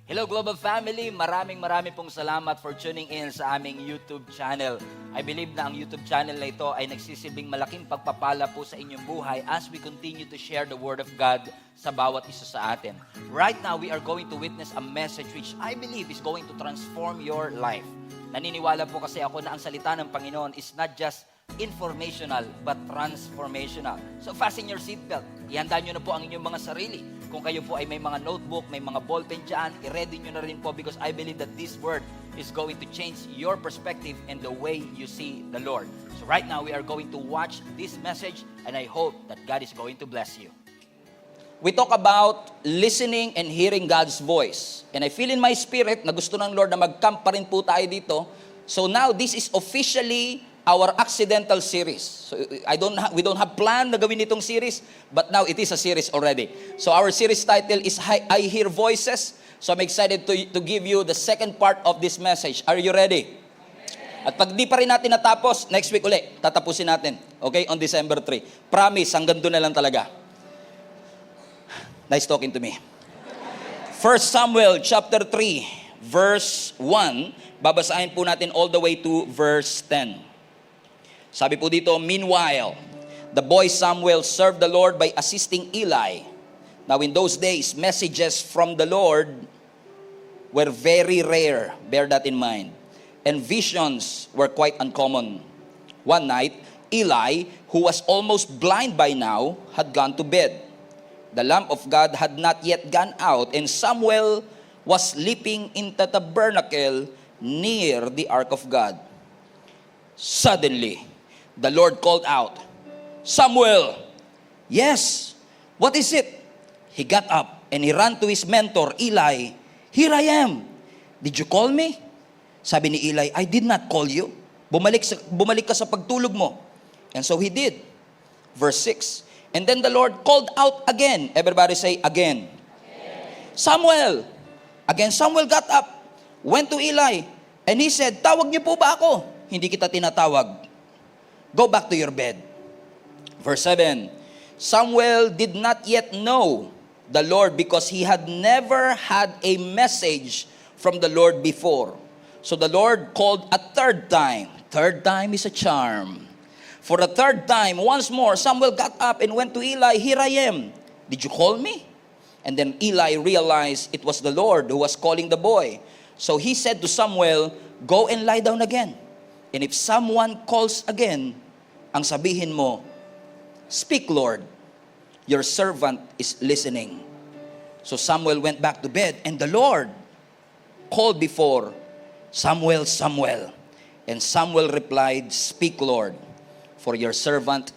Hello Global Family, maraming pong salamat for tuning in sa aming YouTube channel. I believe na ang YouTube channel na ito ay nagsisilbing malaking pagpapala po sa inyong buhay as we continue to share the Word of God sa bawat isa sa atin. Right now, we are going to witness a message which I believe is going to transform your life. Naniniwala po kasi ako na ang salita ng Panginoon is not just informational but transformational. So fasten your seatbelt. Ihanda nyo na po ang inyong mga sarili. Kung kayo po ay may mga notebook, may mga ballpen dyan, i-ready nyo na rin po because I believe that this word is going to change your perspective and the way you see the Lord. So right now, we are going to watch this message and I hope that God is going to bless you. We talk about listening and hearing God's voice. And I feel in my spirit na gusto ng Lord na mag-camp pa rin po tayo dito. So now, this is officially our accidental series. So we don't have plan na gawin itong series, but now it is a series already. So our series title is I Hear Voices. So I'm excited to give you the second part of this message. Are you ready? At pag di pa rin natin natapos, next week ulit, tatapusin natin. Okay? On December 3. Promise, hanggang doon na lang talaga. Nice talking to me. 1 Samuel chapter 3, verse 1. Babasahin po natin all the way to verse 10. Sabi po dito, meanwhile, the boy Samuel served the Lord by assisting Eli. Now in those days, messages from the Lord were very rare. Bear that in mind. And visions were quite uncommon. One night, Eli, who was almost blind by now, had gone to bed. The lamp of God had not yet gone out, and Samuel was sleeping in the tabernacle near the ark of God. Suddenly, the Lord called out, Samuel! Yes, what is it? He got up and he ran to his mentor, Eli. Here I am. Did you call me? Sabi ni Eli, I did not call you. Bumalik ka sa pagtulog mo. And so he did. Verse 6. And then the Lord called out again. Everybody say, again. Samuel! Again, Samuel got up, went to Eli, and he said, tawag niyo po ba ako? Hindi kita tinatawag. Go back to your bed. Verse 7. Samuel did not yet know the Lord because he had never had a message from the Lord before. So the Lord called a third time. Third time is a charm. For a third time, once more, Samuel got up and went to Eli. Here I am. Did you call me? And then Eli realized it was the Lord who was calling the boy. So he said to Samuel, go and lie down again. And if someone calls again, ang sabihin mo, speak, Lord, your servant is listening. So Samuel went back to bed, and the Lord called before, Samuel, Samuel. And Samuel replied, speak, Lord, for your servant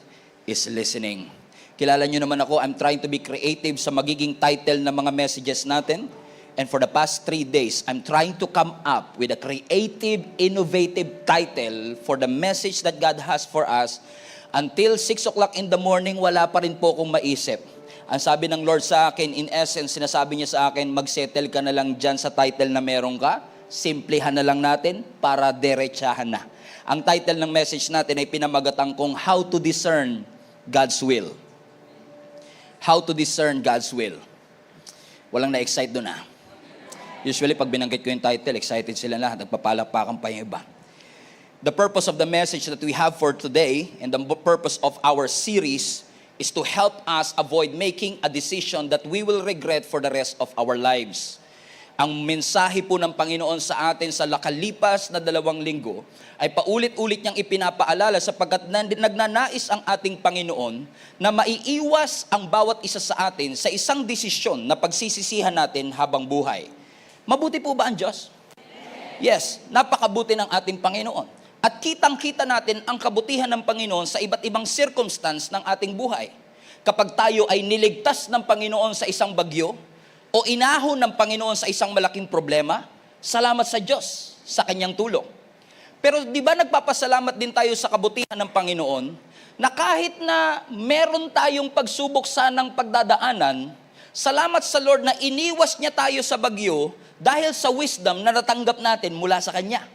is listening. Kilala nyo naman ako, I'm trying to be creative sa magiging title ng mga messages natin. And for the past 3 days, I'm trying to come up with a creative, innovative title for the message that God has for us. Until 6 o'clock in the morning, wala pa rin po akong maisip. Ang sabi ng Lord sa akin, in essence, sinasabi niya sa akin, mag-settle ka na lang dyan sa title na meron ka. Simplihan na lang natin para derechahan na. Ang title ng message natin ay pinamagatang kong How to Discern God's Will. How to Discern God's Will. Walang na-excite doon Usually, pag binanggit ko yung title, excited sila lahat. Nagpapalakpakan pa yung iba. The purpose of the message that we have for today and the purpose of our series is to help us avoid making a decision that we will regret for the rest of our lives. Ang mensahe po ng Panginoon sa atin sa nakalipas na 2 linggo ay paulit-ulit niyang ipinapaalala sapagkat nagnanais ang ating Panginoon na maiiwas ang bawat isa sa atin sa isang desisyon na pagsisisihan natin habang buhay. Mabuti po ba ang Diyos? Yes, napakabuti ng ating Panginoon. At kitang-kita natin ang kabutihan ng Panginoon sa iba't ibang circumstance ng ating buhay. Kapag tayo ay niligtas ng Panginoon sa isang bagyo, o inahon ng Panginoon sa isang malaking problema, salamat sa Diyos sa kanyang tulong. Pero di ba nagpapasalamat din tayo sa kabutihan ng Panginoon na kahit na meron tayong pagsubok sanang pagdadaanan, salamat sa Lord na iniwas niya tayo sa bagyo dahil sa wisdom na natanggap natin mula sa Kanya.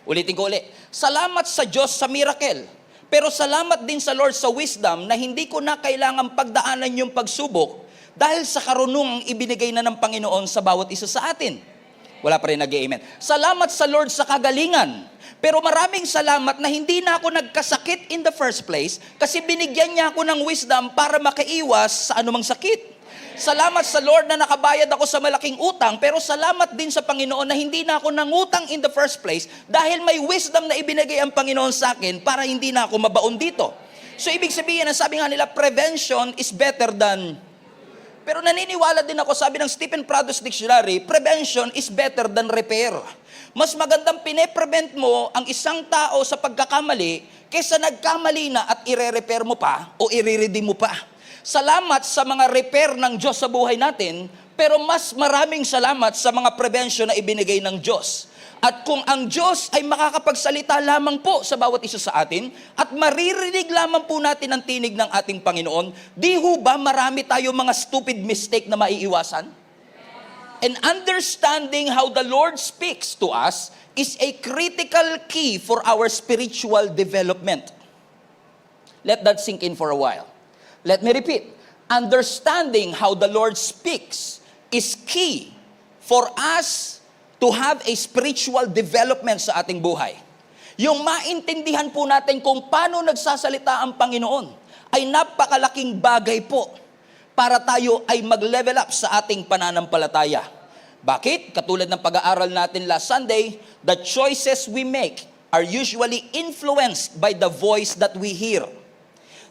Ulitin ko ulit. Salamat sa Diyos sa miracle. Pero salamat din sa Lord sa wisdom na hindi ko na kailangang pagdaanan yung pagsubok dahil sa karunungang ibinigay na ng Panginoon sa bawat isa sa atin. Wala pa rin nag-amen. Salamat sa Lord sa kagalingan. Pero maraming salamat na hindi na ako nagkasakit in the first place kasi binigyan niya ako ng wisdom para makaiwas sa anumang sakit. Salamat sa Lord na nakabayad ako sa malaking utang, pero salamat din sa Panginoon na hindi na ako nangutang in the first place dahil may wisdom na ibinigay ang Panginoon sa akin para hindi na ako mabaon dito. So ibig sabihin, ang sabi nga nila, prevention is better than... Pero naniniwala din ako, sabi ng Stephen Prado's Dictionary, prevention is better than repair. Mas magandang pine-prevent mo ang isang tao sa pagkakamali kaysa nagkamali na at ire-repair mo pa o i-redeem mo pa. Salamat sa mga repair ng Diyos sa buhay natin, pero mas maraming salamat sa mga prevention na ibinigay ng Diyos. At kung ang Diyos ay makakapagsalita lamang po sa bawat isa sa atin at maririnig lamang po natin ang tinig ng ating Panginoon, di ho ba marami tayo mga stupid mistake na maiiwasan? And understanding how the Lord speaks to us is a critical key for our spiritual development. Let that sink in for a while. Let me repeat. Understanding how the Lord speaks is key for us to have a spiritual development sa ating buhay. Yung maintindihan po natin kung paano nagsasalita ang Panginoon ay napakalaking bagay po para tayo ay mag-level up sa ating pananampalataya. Bakit? Katulad ng pag-aaral natin last Sunday, the choices we make are usually influenced by the voice that we hear.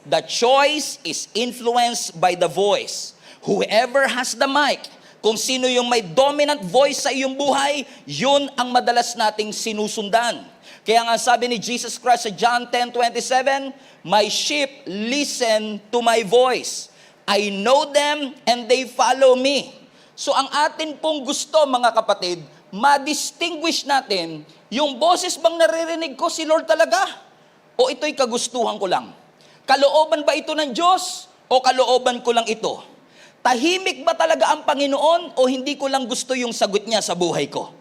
The choice is influenced by the voice. Whoever has the mic, kung sino yung may dominant voice sa iyong buhay, yun ang madalas nating sinusundan. Kaya nga sabi ni Jesus Christ sa John 10:27, "My sheep listen to my voice. I know them and they follow me." So ang atin pong gusto, mga kapatid, ma-distinguish natin yung boses bang naririnig ko si Lord talaga? O ito'y kagustuhan ko lang? Kalooban ba ito ng Diyos o kalooban ko lang ito? Tahimik ba talaga ang Panginoon o hindi ko lang gusto yung sagot niya sa buhay ko?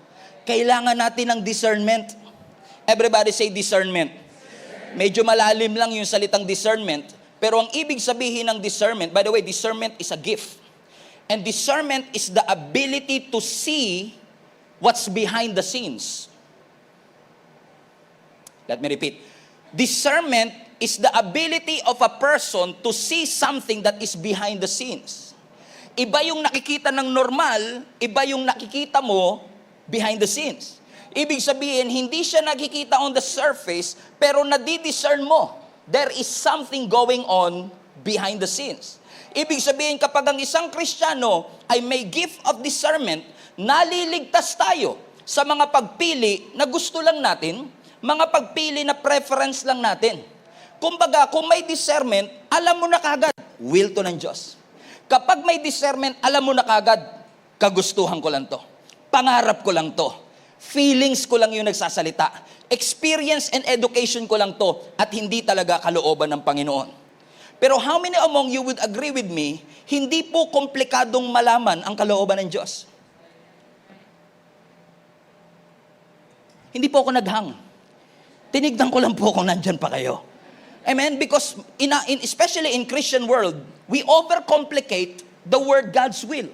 Kailangan natin ng discernment. Everybody say discernment. Medyo malalim lang yung salitang discernment, pero ang ibig sabihin ng discernment, by the way, discernment is a gift. And discernment is the ability to see what's behind the scenes. Let me repeat. Discernment is the ability of a person to see something that is behind the scenes. Iba yung nakikita ng normal, iba yung nakikita mo behind the scenes. Ibig sabihin, hindi siya nakikita on the surface, pero nadidiscern mo. There is something going on behind the scenes. Ibig sabihin, kapag ang isang Kristiyano ay may gift of discernment, naliligtas tayo sa mga pagpili na gusto lang natin, mga pagpili na preference lang natin. Kumbaga, kung may discernment, alam mo na kagad, will to ng Diyos. Kapag may discernment, alam mo na kagad, kagustuhan ko lang to. Pangarap ko lang to. Feelings ko lang yung nagsasalita. Experience and education ko lang to at hindi talaga kalooban ng Panginoon. Pero how many among you would agree with me, hindi po komplikadong malaman ang kalooban ng Diyos? Hindi po ako naghang. Tinignan ko lang po kung nandyan pa kayo. Amen? Because especially in Christian world, we overcomplicate the word God's will.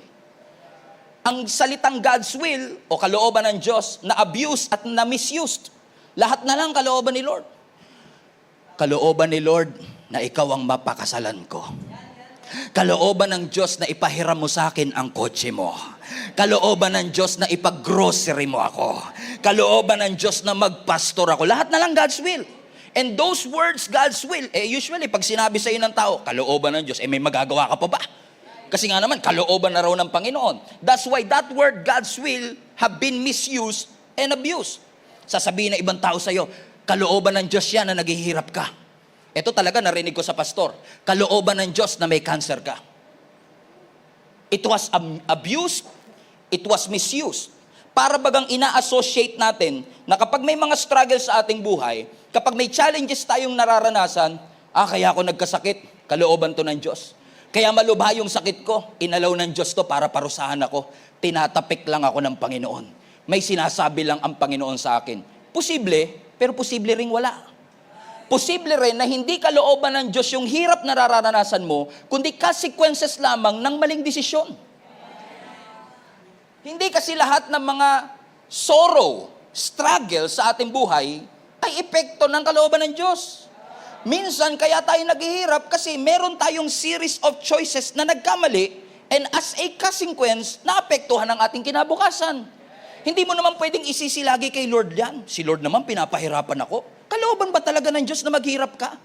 Ang salitang God's will o kalooban ng Diyos na abuse at na misused. Lahat na lang kalooban ni Lord. Kalooban ni Lord na ikaw ang mapakasalan ko. Kalooban ng Diyos na ipahiram mo sa akin ang kotse mo. Kalooban ng Diyos na ipag-grocery mo ako. Kalooban ng Diyos na magpastor ako. Lahat na lang God's will. And those words, God's will, usually pag sinabi sa iyo ng tao, kalooban ng Diyos, may magagawa ka pa ba? Kasi nga naman, kalooban na raw ng Panginoon. That's why that word, God's will, have been misused and abused. Sasabihin ng ibang tao sa iyo, kalooban ng Diyos yan na naghihirap ka. Ito talaga narinig ko sa pastor, kalooban ng Diyos na may cancer ka. It was abused, it was misused. Para bagang ina-associate natin na kapag may mga struggles sa ating buhay, kapag may challenges tayong nararanasan, kaya ako nagkasakit, kalooban to ng Diyos. Kaya malubha yung sakit ko, inalaw ng Diyos to para parusahan ako. Tinatapik lang ako ng Panginoon. May sinasabi lang ang Panginoon sa akin. Posible, pero posible ring wala. Posible rin na hindi kalooban ng Diyos yung hirap na nararanasan mo, kundi consequences lamang ng maling desisyon. Hindi kasi lahat ng mga sorrow, struggle sa ating buhay ay epekto ng kalooban ng Diyos. Minsan kaya tayo naghihirap kasi meron tayong series of choices na nagkamali, and as a consequence, naapektuhan ang ating kinabukasan. Hindi mo naman pwedeng isisi lagi kay Lord yan. Si Lord naman pinapahirapan ako. Kalooban ba talaga ng Diyos na maghirap ka?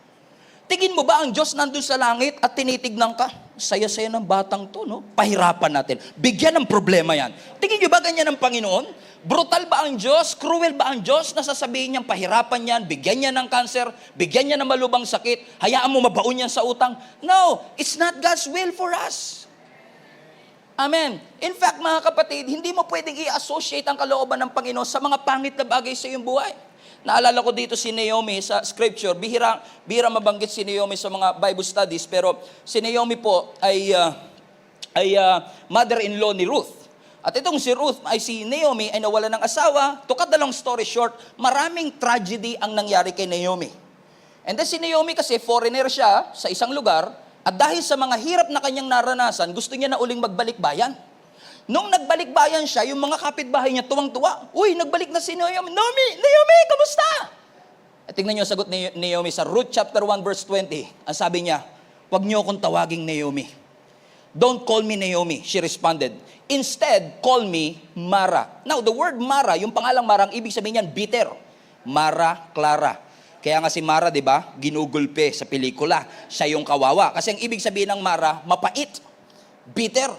Tingin mo ba ang Diyos nandun sa langit at tinitignan ka? Saya-saya ng batang to, no? Pahirapan natin. Bigyan ng problema yan. Tingin nyo ba ganyan ang Panginoon? Brutal ba ang Diyos? Cruel ba ang Diyos na sasabihin niyang pahirapan yan, bigyan niya ng cancer, bigyan niya ng malubang sakit, hayaan mo mabaon yan sa utang? No, it's not God's will for us. Amen. In fact, mga kapatid, hindi mo pwedeng i-associate ang kalooban ng Panginoon sa mga pangit na bagay sa iyong buhay. Naalala ko dito si Naomi sa scripture. Bihira mabanggit si Naomi sa mga Bible studies, pero si Naomi po ay mother-in-law ni Ruth. At itong si Naomi ay nawala ng asawa. To cut the long story short, maraming tragedy ang nangyari kay Naomi. And then si Naomi kasi foreigner siya sa isang lugar, at dahil sa mga hirap na kanyang naranasan, gusto niya na uling magbalik bayan. Nung nagbalik bayan siya, yung mga kapitbahay niya tuwang-tuwa. Uy, nagbalik na si Naomi. Naomi, kamusta? At tingnan niyo ang sagot ni Naomi sa Ruth chapter 1 verse 20. Ang sabi niya, "Huwag niyo akong tawaging Naomi. Don't call me Naomi," she responded. "Instead, call me Mara." Now, the word Mara, yung pangalang Mara, ang ibig sabihin niyan, bitter. Mara Clara. Kaya nga si Mara, di ba, ginugulpe sa pelikula. Siya yung kawawa. Kasi ang ibig sabihin ng Mara, mapait. Bitter.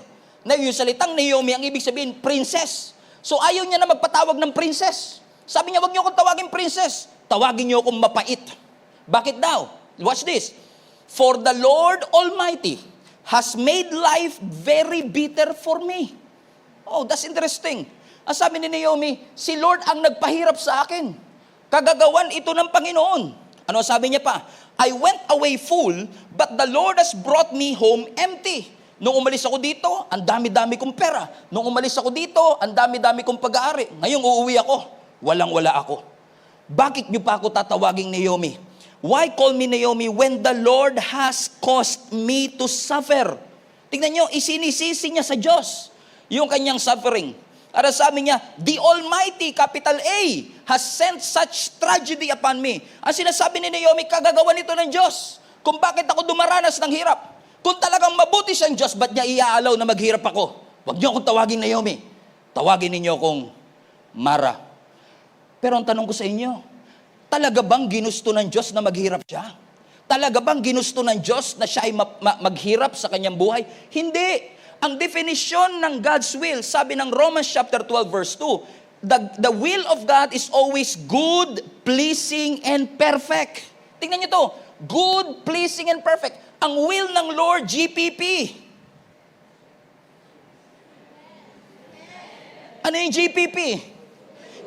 Na yung salitang Naomi, ang ibig sabihin, princess. So ayaw niya na magpatawag ng princess. Sabi niya, wag niyo akong tawagin princess. Tawagin niyo akong mapait. Bakit daw? Watch this. "For the Lord Almighty has made life very bitter for me." Oh, that's interesting. Ang sabi ni Naomi, si Lord ang nagpahirap sa akin. Kagagawan ito ng Panginoon. Ano sabi niya pa? "I went away full, but the Lord has brought me home empty." Nung umalis ako dito, ang dami-dami kong pera. Nung umalis ako dito, ang dami-dami kong pag-aari. Ngayong uuwi ako, walang-wala ako. Bakit niyo pa ako tatawaging Naomi? Why call me Naomi when the Lord has caused me to suffer? Tingnan niyo, isinisisi niya sa Diyos yung kanyang suffering. At sabi niya, "The Almighty, capital A, has sent such tragedy upon me." Ang sinasabi ni Naomi, kagagawa nito ng Diyos. Kung bakit ako dumaranas ng hirap. Kung talagang mabuti siyang Diyos, ba't niya iaalaw na maghirap ako? Huwag niyo akong tawagin Naomi. Tawagin ninyo akong Mara. Pero ang tanong ko sa inyo, talaga bang ginusto ng Diyos na maghirap siya? Talaga bang ginusto ng Diyos na siya ay maghirap sa kanyang buhay? Hindi. Ang definition ng God's will, sabi ng Romans chapter 12 verse 2, the will of God is always good, pleasing, and perfect. Tingnan niyo to, good, pleasing, and perfect. Ang will ng Lord, GPP. Ano yung GPP?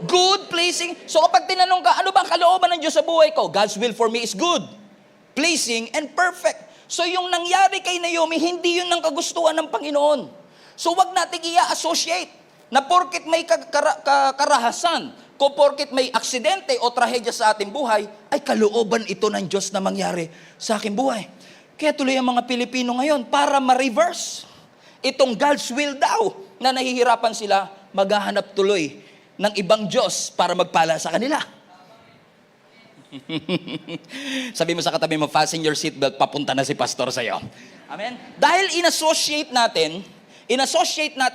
Good, pleasing. So kapag tinanong ka, ano ba ang kalooban ng Diyos sa buhay ko? God's will for me is good, pleasing, and perfect. So yung nangyari kay Naomi, hindi yun ang kagustuhan ng Panginoon. So wag natin i-associate na porket may karahasan, kung porket may aksidente o trahedya sa ating buhay, ay kalooban ito ng Diyos na mangyari sa aking buhay. Kaya tuloy ang mga Pilipino ngayon, para ma-reverse itong God's will daw, na nahihirapan sila, maghahanap tuloy ng ibang Diyos para magpala sa kanila. Sabi mo sa katabi mo, fasten your seatbelt, papunta na si pastor sa'yo. Amen? Dahil in-associate natin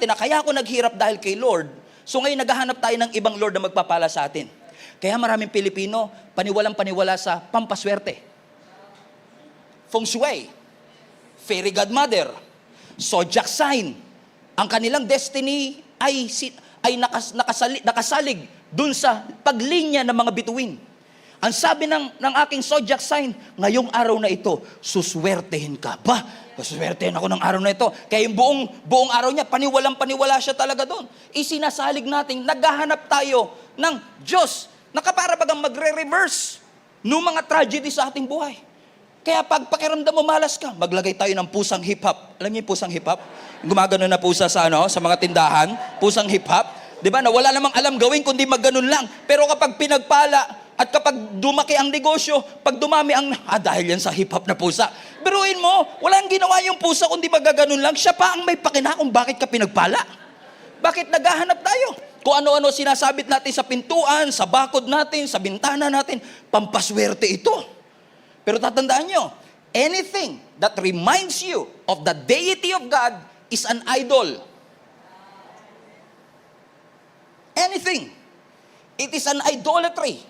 na kaya ako naghirap dahil kay Lord, so ngayon naghahanap tayo ng ibang Lord na magpapala sa atin. Kaya maraming Pilipino, paniwalang-paniwala sa pampaswerte. Feng Shui, Fairy Godmother, Zodiac Sign. Ang kanilang destiny ay nakasalig dun sa paglinya ng mga bituin. Ang sabi ng aking Zodiac Sign, ngayong araw na ito, suswertehin ka. Suswertehin ako ng araw na ito. Kaya yung buong araw niya, paniwalang-paniwala siya talaga doon. Isinasalig natin, naghahanap tayo ng Diyos na kaparabagang magre-reverse ng mga tragedy sa ating buhay. Kaya pag pakiramdam mo malas ka, maglagay tayo ng pusang hip-hop. Alam niyo yung pusang hip-hop? Gumagano na pusa sa mga tindahan, pusang hip-hop. 'Di ba? Na wala namang alam gawin kundi magganon lang. Pero kapag pinagpala at kapag dumaki ang negosyo, pag dumami ang dahil yan sa hip-hop na pusa. Biruin mo, walang ginawa yung pusa kundi magaganon lang. Siya pa ang may pakina kung bakit ka pinagpala. Bakit naghahanap tayo? Kung ano-ano sinasabit natin sa pintuan, sa bakod natin, sa bintana natin, pampaswerte ito. Pero tatandaan nyo, anything that reminds you of the deity of God is an idol. Anything. It is an idolatry.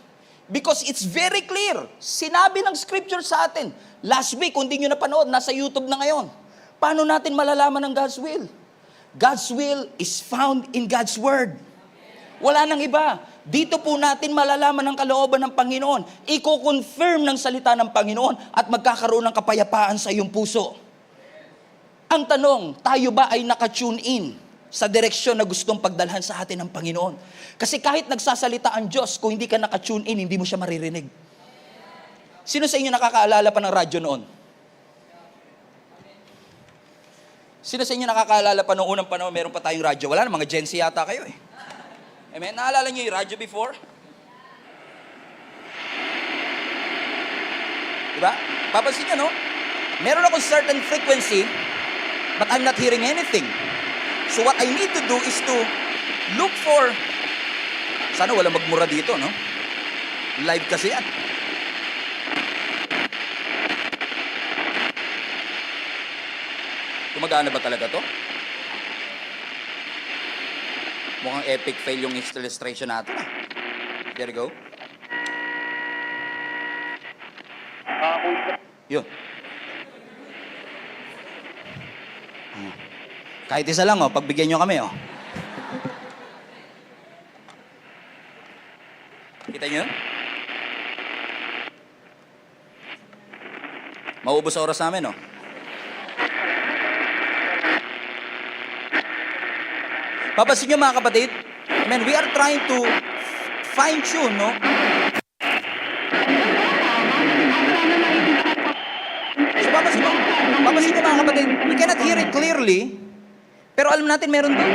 Because it's very clear. Sinabi ng scripture sa atin. Last week, kung di nyo napanood, nasa YouTube na ngayon. Paano natin malalaman ang God's will? God's will is found in God's Word. Wala nang iba. Dito po natin malalaman ang kalooban ng Panginoon. Iko-confirm ng salita ng Panginoon at magkakaroon ng kapayapaan sa iyong puso. Ang tanong, tayo ba ay naka-tune in sa direksyon na gustong pagdalhan sa atin ng Panginoon? Kasi kahit nagsasalita ang Diyos, kung hindi ka naka-tune in, hindi mo siya maririnig. Sino sa inyo nakakaalala pa ng radyo noon? Sino sa inyo nakakaalala pa noong unang panahon, meron pa tayong radyo? Wala na, mga Gen Z yata kayo eh. Amen? Naalala niyo yung radyo before? Diba? Papansin niyo, no? Meron akong certain frequency, but I'm not hearing anything. So what I need to do is to look for, sana wala magmura dito, no? Live kasi yan. Gumagana ba talaga to? Mukhang epic fail yung illustration natin. There you go. Yun. Kahit isa lang, pagbigyan nyo kami, Kita nyo? Maubos sa oras namin, Papansin nyo mga kapatid, we are trying to fine-tune, So papansin nyo mga kapatid, we cannot hear it clearly, pero alam natin meron doon.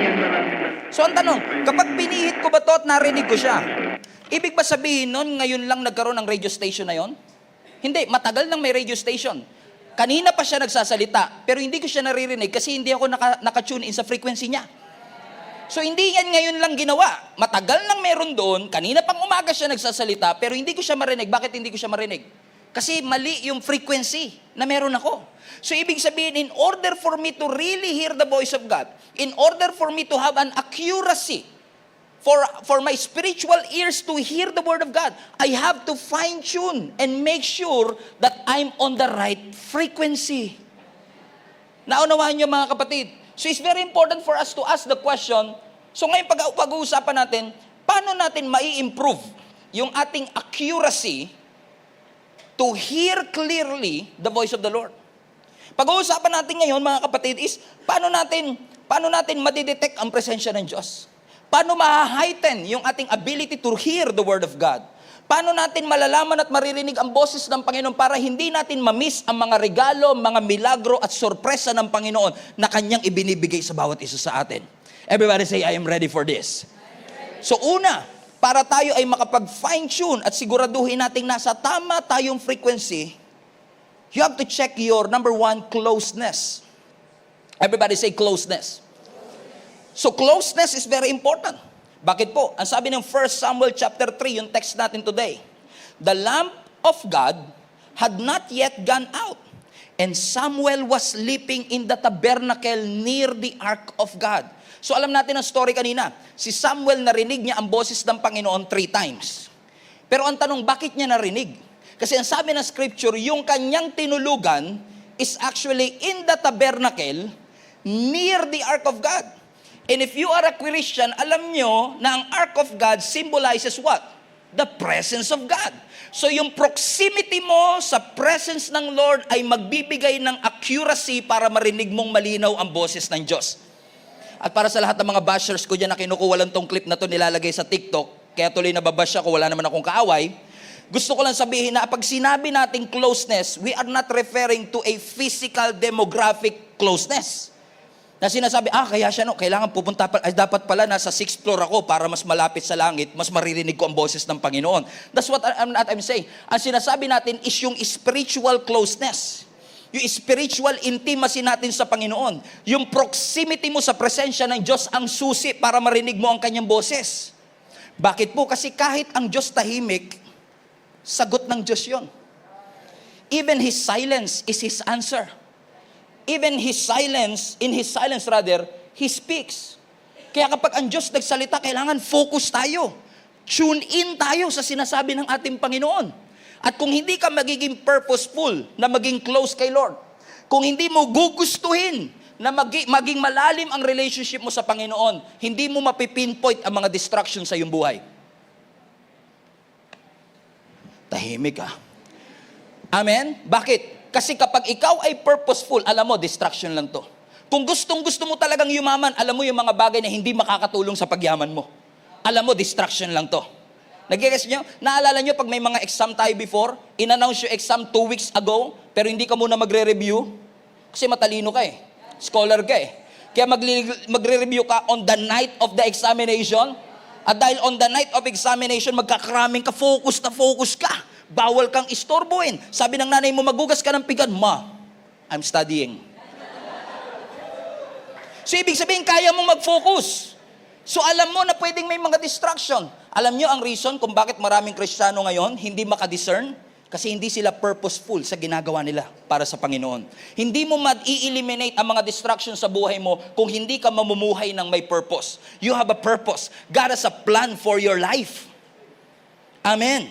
So ang tanong, kapag pinihit ko ba to at narinig ko siya, ibig ba sabihin nun, ngayon lang nagkaroon ng radio station na yon? Hindi, matagal nang may radio station. Kanina pa siya nagsasalita, pero hindi ko siya naririnig kasi hindi ako naka-tune in sa frequency niya. So hindi yan ngayon lang ginawa. Matagal nang meron doon, kanina pang umaga siya nagsasalita, pero hindi ko siya marinig. Bakit hindi ko siya marinig? Kasi mali yung frequency na meron ako. So ibig sabihin, in order for me to really hear the voice of God, in order for me to have an accuracy, for my spiritual ears to hear the Word of God, I have to fine-tune and make sure that I'm on the right frequency. Naunawaan niyo mga kapatid? So it's very important for us to ask the question, so ngayon pag-uusapan natin, paano natin mai-improve yung ating accuracy to hear clearly the voice of the Lord? Pag-uusapan natin ngayon mga kapatid is, paano natin madidetect ang presensya ng Diyos? Paano ma-heighten yung ating ability to hear the Word of God? Paano natin malalaman at maririnig ang boses ng Panginoon para hindi natin ma-miss ang mga regalo, mga milagro at sorpresa ng Panginoon na Kanyang ibinibigay sa bawat isa sa atin? Everybody say, I am ready for this. So una, para tayo ay makapag-fine-tune at siguraduhin natin nasa tama tayong frequency, you have to check your, number one, closeness. Everybody say closeness. So closeness is very important. Bakit po? Ang sabi ng 1 Samuel chapter 3, yung text natin today, the lamp of God had not yet gone out, and Samuel was sleeping in the tabernacle near the ark of God. So alam natin ang story kanina. Si Samuel narinig niya ang boses ng Panginoon 3 times. Pero ang tanong, bakit niya narinig? Kasi ang sabi ng scripture, yung kanyang tinulugan is actually in the tabernacle near the ark of God. And if you are a Christian, alam nyo na ang ark of God symbolizes what? The presence of God. So yung proximity mo sa presence ng Lord ay magbibigay ng accuracy para marinig mong malinaw ang boses ng Diyos. At para sa lahat ng mga bashers ko dyan na kinukuha lang tong clip na to nilalagay sa TikTok, kaya tuloy nababash ako, wala naman akong kaaway, gusto ko lang sabihin na pag sinabi nating closeness, we are not referring to a physical demographic closeness. Na sinasabi, kaya siya kailangan pupunta pa, dapat pala nasa 6th floor ako para mas malapit sa langit, mas maririnig ko ang boses ng Panginoon. That's what I'm saying. Ang sinasabi natin is yung spiritual closeness. Yung spiritual intimacy natin sa Panginoon. Yung proximity mo sa presensya ng Diyos ang susi para marinig mo ang kanyang boses. Bakit po? Kasi kahit ang Diyos tahimik, sagot ng Diyos yun. Even His silence is His answer. Even in His silence rather, He speaks. Kaya kapag ang Diyos nagsalita, kailangan focus tayo. Tune in tayo sa sinasabi ng ating Panginoon. At kung hindi ka magiging purposeful na maging close kay Lord, kung hindi mo gugustuhin na maging malalim ang relationship mo sa Panginoon, hindi mo mapipinpoint ang mga distractions sa iyong buhay. Tahimik ka. Amen? Bakit? Kasi kapag ikaw ay purposeful, alam mo, distraction lang to. Kung gusto mo talagang yumaman, alam mo yung mga bagay na hindi makakatulong sa pagyaman mo. Alam mo, distraction lang to. Nag-guess nyo? Naalala nyo pag may mga exam tayo before, in-announce yung exam 2 weeks ago, pero hindi ka muna magre-review? Kasi matalino ka eh. Scholar ka eh. Kaya magre-review ka on the night of the examination. At dahil on the night of examination, magkakraming ka, focus ka. Bawal kang istorbohin. Sabi ng nanay mo, magugas ka ng pigan. Ma, I'm studying. So ibig sabihin, kaya mong mag-focus. So alam mo na pwedeng may mga distraction. Alam nyo ang reason kung bakit maraming Kristiyano ngayon hindi makadiscern? Kasi hindi sila purposeful sa ginagawa nila para sa Panginoon. Hindi mo i-eliminate ang mga distractions sa buhay mo kung hindi ka mamumuhay ng may purpose. You have a purpose. God has a plan for your life. Amen.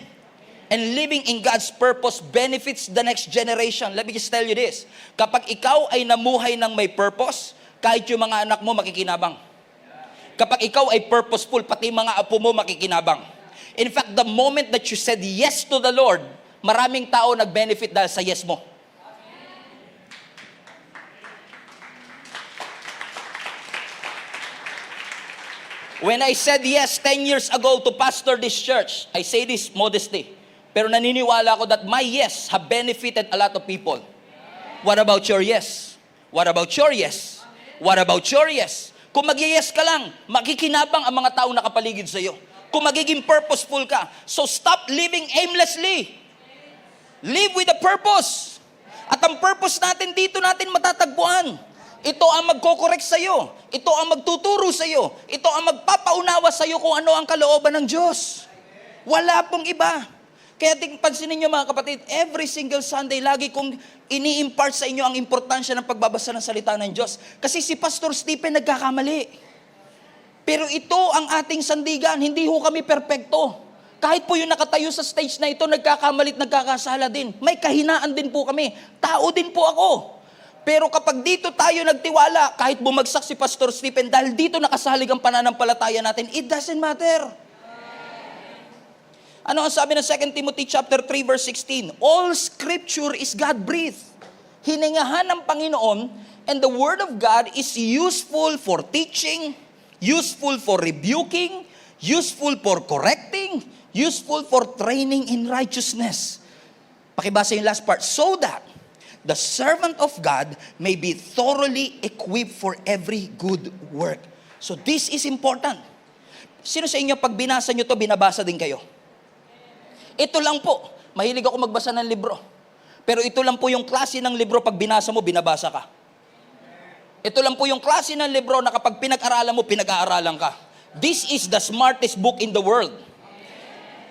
And living in God's purpose benefits the next generation. Let me just tell you this. Kapag ikaw ay namuhay ng may purpose, kahit yung mga anak mo makikinabang. Kapag ikaw ay purposeful, pati mga apo mo makikinabang. In fact, the moment that you said yes to the Lord, maraming tao nag-benefit dahil sa yes mo. When I said yes 10 years ago to pastor this church, I say this modestly, pero naniniwala ako that my yes have benefited a lot of people. What about your yes? What about your yes? What about your yes? Kung mag-yes ka lang, makikinabang ang mga tao nakapaligid sa iyo. Kung magiging purposeful ka. So stop living aimlessly. Live with a purpose. At ang purpose natin dito natin matatagpuan. Ito ang magkokorek sa iyo. Ito ang magtuturo sa iyo. Ito ang magpapaunawa sa iyo kung ano ang kalooban ng Diyos. Wala pong iba. Kaya pansinin niyo mga kapatid, every single Sunday, lagi kong ini-impart sa inyo ang importansya ng pagbabasa ng salita ng Diyos. Kasi si Pastor Stephen nagkakamali. Pero ito ang ating sandigan, hindi ho kami perpekto. Kahit po yung nakatayo sa stage na ito, nagkakamalit, nagkakasala din. May kahinaan din po kami. Tao din po ako. Pero kapag dito tayo nagtiwala, kahit bumagsak si Pastor Stephen, dahil dito nakasalig ang pananampalataya natin, it doesn't matter. Ano ang sabi ng 2 Timothy chapter 3 verse 16? All scripture is God-breathed. Hiningahan ng Panginoon, and the word of God is useful for teaching, useful for rebuking, useful for correcting, useful for training in righteousness. Pakibasa yung last part. So that the servant of God may be thoroughly equipped for every good work. So this is important. Sino sa inyo pag binasa nyo to, binabasa din kayo? Ito lang po. Mahilig ako magbasa ng libro. Pero ito lang po yung klase ng libro pag binasa mo, binabasa ka. Ito lang po yung klase ng libro na kapag pinag-aralan mo, pinag-aaralan ka. This is the smartest book in the world.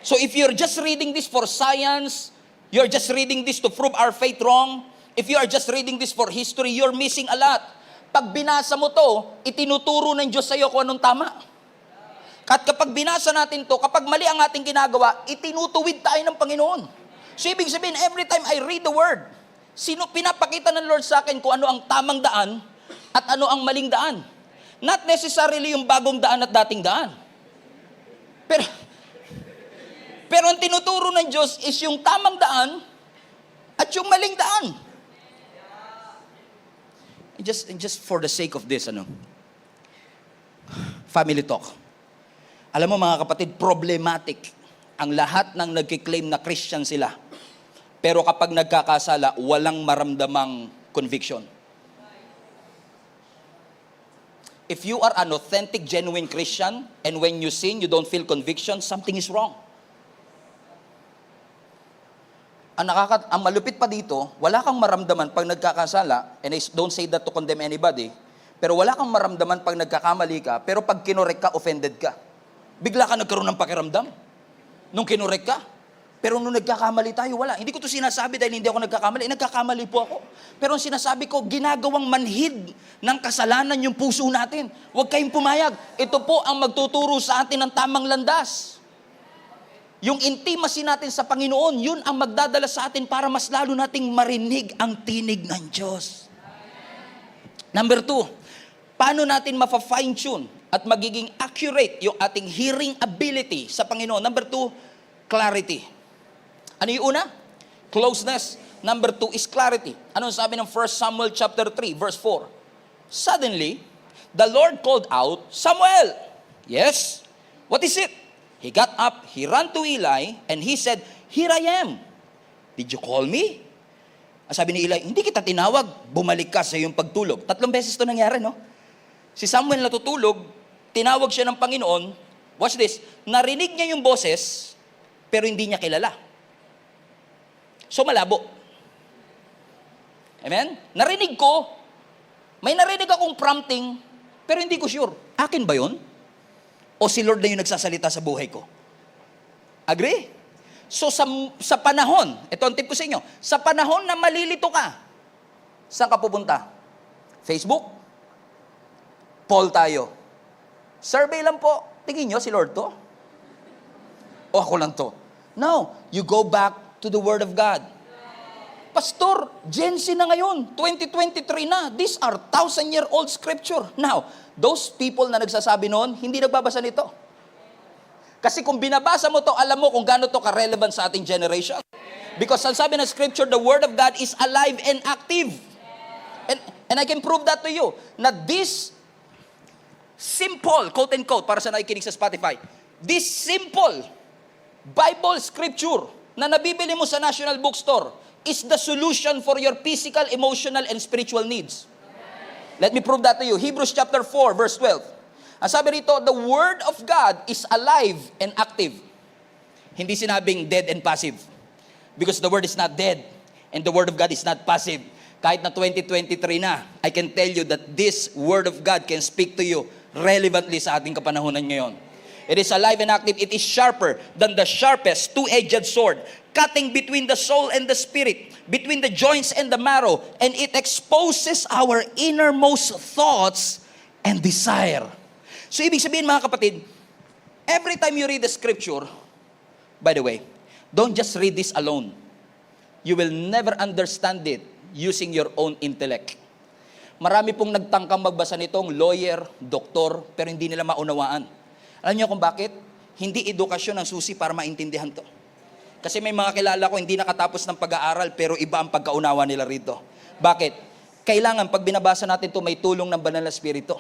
So if you're just reading this for science, you're just reading this to prove our faith wrong, if you are just reading this for history, you're missing a lot. Pag binasa mo to, itinuturo ng Diyos sa iyo kung anong tama. At kapag binasa natin to, kapag mali ang ating ginagawa, itinutuwid tayo ng Panginoon. So ibig sabihin, every time I read the word, pinapakita ng Lord sa akin kung ano ang tamang daan at ano ang maling daan. Not necessarily yung bagong daan at dating daan. Pero ang tinuturo ng Diyos is yung tamang daan at yung maling daan. Just for the sake of this, family talk. Alam mo mga kapatid, problematic ang lahat ng nagkiklaim na Christian sila. Pero kapag nagkakasala, walang maramdamang conviction. If you are an authentic, genuine Christian, and when you sin, you don't feel conviction, something is wrong. ang malupit pa dito, wala kang maramdaman pag nagkakasala, and I don't say that to condemn anybody, pero wala kang maramdaman pag nagkakamali ka, pero pag kinorek ka, offended ka. Bigla ka nagkaroon ng pakiramdam nung kinorek ka. Pero nung nagkakamali tayo, wala. Hindi ko to sinasabi dahil hindi ako nagkakamali. Nagkakamali po ako. Pero ang sinasabi ko, ginagawang manhid ng kasalanan yung puso natin. Huwag kayong pumayag. Ito po ang magtuturo sa atin ng tamang landas. Yung intimacy natin sa Panginoon, yun ang magdadala sa atin para mas lalo nating marinig ang tinig ng Diyos. Number 2, paano natin ma-fine-tune at magiging accurate yung ating hearing ability sa Panginoon? Number 2, clarity. Ano yung una? Closeness. Number 2 is clarity. Ano sabi ng 1 Samuel chapter 3, verse 4? Suddenly, the Lord called out, Samuel! Yes? What is it? He got up, he ran to Eli, and he said, Here I am. Did you call me? Sabi ni Eli, hindi kita tinawag, bumalik ka sa iyong pagtulog. 3 beses ito nangyari, no? Si Samuel natutulog, tinawag siya ng Panginoon. Watch this, narinig niya yung boses, pero hindi niya kilala. So malabo. Amen? Narinig ko, may narinig akong prompting, pero hindi ko sure. Akin ba yun? O si Lord na yung nagsasalita sa buhay ko? Agree? So sa panahon, ito ang tip ko sa inyo, sa panahon na malilito ka, saan ka pupunta? Facebook? Poll tayo. Survey lang po. Tingin nyo si Lord to? O ako lang to? No, you go back to the Word of God. Pastor, Gen Z na ngayon, 2023 na. These are 1,000-year-old scripture. Now, those people na nagsasabi noon, hindi nagbabasa nito. Kasi kung binabasa mo to, alam mo kung gaano to ka-relevant sa ating generation. Because ang sabi ng scripture, the Word of God is alive and active. And I can prove that to you. Na this simple, quote and quote, para sa nakikinig sa Spotify, this simple Bible scripture na nabibili mo sa National Bookstore is the solution for your physical, emotional, and spiritual needs. Let me prove that to you. Hebrews chapter 4, verse 12. Ang sabi rito, the Word of God is alive and active. Hindi sinabing dead and passive. Because the Word is not dead and the Word of God is not passive. Kahit na 2023 na, I can tell you that this Word of God can speak to you relevantly sa ating kapanahunan ngayon. It is alive and active. It is sharper than the sharpest two-edged sword, cutting between the soul and the spirit, between the joints and the marrow, and it exposes our innermost thoughts and desire. So, ibig sabihin mga kapatid, every time you read the scripture, by the way, don't just read this alone. You will never understand it using your own intellect. Marami pong nagtangkang magbasa nitong lawyer, doktor, pero hindi nila maunawaan. Alam niyo kung bakit? Hindi edukasyon ang susi para maintindihan to. Kasi may mga kilala ko hindi nakatapos ng pag-aaral pero iba ang pagkaunawa nila rito. Bakit? Kailangan pag binabasa natin to may tulong ng Banal na Espiritu.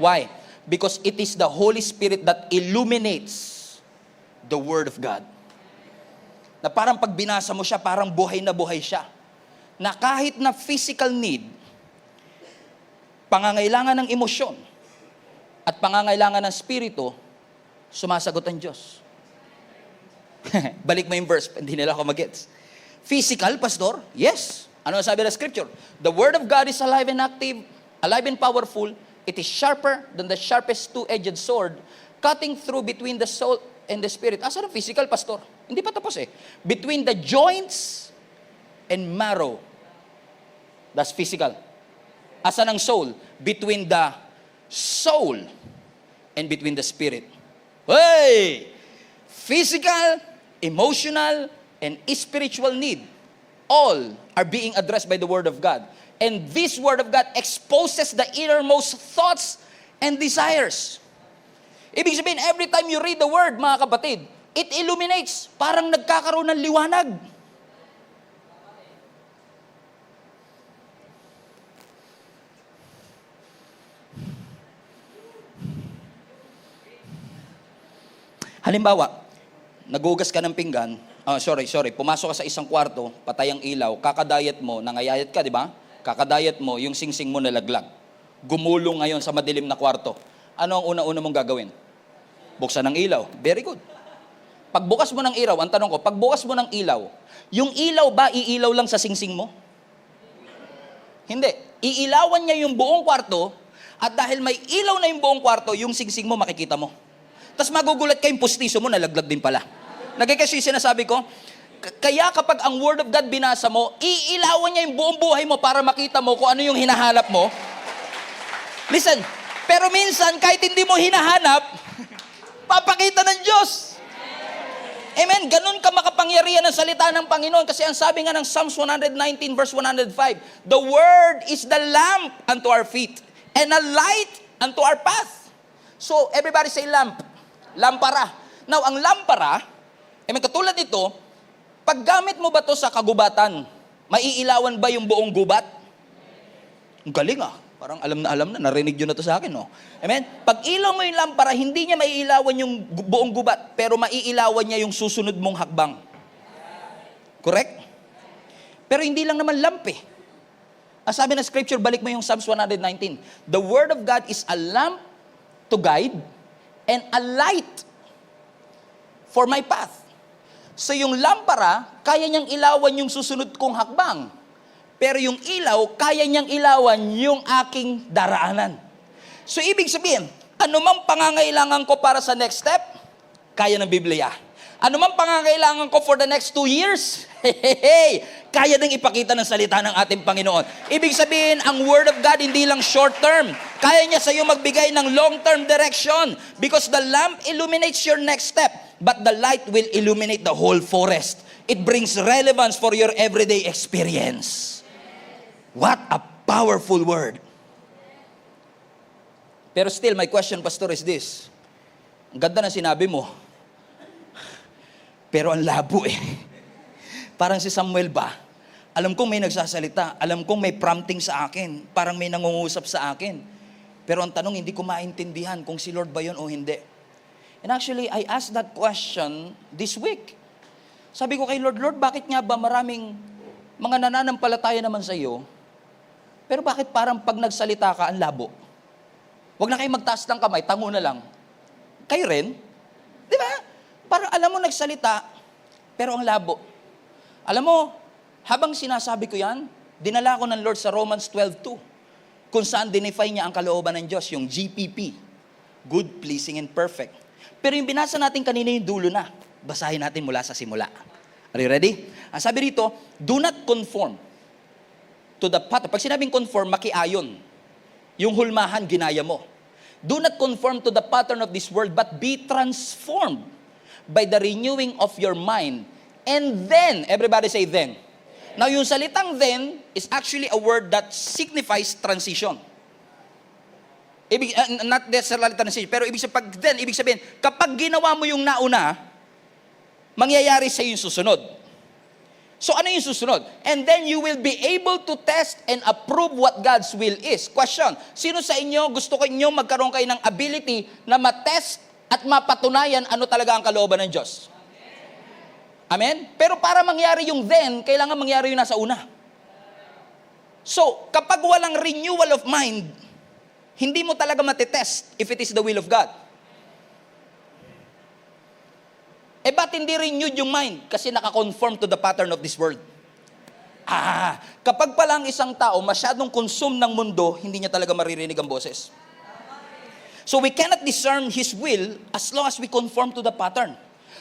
Why? Because it is the Holy Spirit that illuminates the Word of God. Na parang pag binasa mo siya, parang buhay na buhay siya. Na kahit na physical need, pangangailangan ng emosyon, at pangangailangan ng spirito, sumasagot ang Diyos. Balik mo yung verse, hindi nila ako mag-gets. Physical, pastor? Yes. Ano sabi ng scripture? The Word of God is alive and active, alive and powerful. It is sharper than the sharpest two-edged sword, cutting through between the soul and the spirit. Asa ng physical, pastor? Hindi pa tapos eh. Between the joints and marrow. That's physical. Asa ng soul? Between the soul and between the spirit. Hey! Physical, emotional, and spiritual need, all are being addressed by the Word of God. And this Word of God exposes the innermost thoughts and desires. Ibig sabihin, every time you read the Word, mga kapatid, it illuminates, parang nagkakaroon ng liwanag. Halimbawa, nagugas ka ng pinggan, pumasok ka sa isang kwarto, patay ang ilaw, kakadayet mo, nangayayat ka, di ba? Kakadayet mo, yung singsing mo nalaglag. Gumulong ngayon sa madilim na kwarto. Ano ang una-una mong gagawin? Buksan ang ilaw. Very good. Pagbukas mo ng ilaw, ang tanong ko, pagbukas mo ng ilaw, yung ilaw ba iilaw lang sa singsing mo? Hindi. Iilawan niya yung buong kwarto, at dahil may ilaw na yung buong kwarto, yung singsing mo makikita mo. Tapos magugulat ka yung pustiso mo, nalaglag din pala. Nagkakaso yung sinasabi ko, kaya kapag ang Word of God binasa mo, iilawan niya yung buong buhay mo para makita mo kung ano yung hinahanap mo. Listen, pero minsan kahit hindi mo hinahanap, papakita ng Diyos. Amen. Ganun ka makapangyarihan ng salita ng Panginoon. Kasi ang sabi nga ng Psalms 119 verse 105, the Word is the lamp unto our feet and a light unto our path. So, everybody say lamp. Lampara. Now, ang lampara, katulad nito, pag gamit mo ba to sa kagubatan, maiilawan ba yung buong gubat? Ang galing Parang alam na, narinig yun na to sa akin, no? Amen? Pag ilaw mo yung lampara, hindi niya maiilawan yung buong gubat, pero maiilawan niya yung susunod mong hakbang. Correct? Pero hindi lang naman lamp Ang sabi ng scripture, balik mo yung Psalms 119. The Word of God is a lamp to guide and a light for my path. So yung lampara, kaya niyang ilawan yung susunod kong hakbang. Pero yung ilaw, kaya niyang ilawan yung aking daraanan. So ibig sabihin, anumang pangangailangan ko para sa next step, kaya ng Biblia. Anumang pangangailangan ko for the next 2 years, kaya nang ipakita ng salita ng ating Panginoon. Ibig sabihin, ang Word of God hindi lang short term. Kaya niya sa iyo magbigay ng long term direction. Because the lamp illuminates your next step, but the light will illuminate the whole forest. It brings relevance for your everyday experience. What a powerful word. Pero still, my question, Pastor, is this. Ang ganda na sinabi mo. Pero ang labo Parang si Samuel ba? Alam kong may nagsasalita. Alam kong may prompting sa akin. Parang may nangungusap sa akin. Pero ang tanong, hindi ko maintindihan kung si Lord ba yun o hindi. And actually, I asked that question this week. Sabi ko kay Lord, Lord, bakit nga ba maraming mga nananampalataya naman sa iyo, pero bakit parang pag nagsalita ka, ang labo? Huwag na kayo magtaas ng kamay, tango na lang. Kayo rin? Di ba? Parang alam mo nagsalita, pero ang labo. Alam mo, habang sinasabi ko yan, dinala ko ng Lord sa Romans 12:2, kung saan dinefine niya ang kalooban ng Diyos, yung GPP, good, pleasing, and perfect. Pero yung binasa natin kanina yung dulo na. Basahin natin mula sa simula. Are you ready? Ang sabi rito, do not conform to the pattern. Pag sinabing conform, makiayon. Yung hulmahan, ginaya mo. Do not conform to the pattern of this world, but be transformed by the renewing of your mind. And then, everybody say then. Now, yung salitang then is actually a word that signifies transition. Not necessarily transition, pero ibig sabihin, kapag ginawa mo yung nauna, mangyayari sa yung susunod. So ano yung susunod? And then you will be able to test and approve what God's will is. Question, sino sa inyo gusto ko inyo magkaroon kayo ng ability na matest at mapatunayan ano talaga ang kalooban ng Diyos? Amen? Pero para mangyari yung then, kailangan mangyari yung nasa una. So, kapag walang renewal of mind, hindi mo talaga matitest if it is the will of God. Ba't hindi renewed yung mind? Kasi nakakonform to the pattern of this world. Kapag palang isang tao masyadong consume ng mundo, hindi niya talaga maririnig ang boses. So we cannot discern His will as long as we conform to the pattern.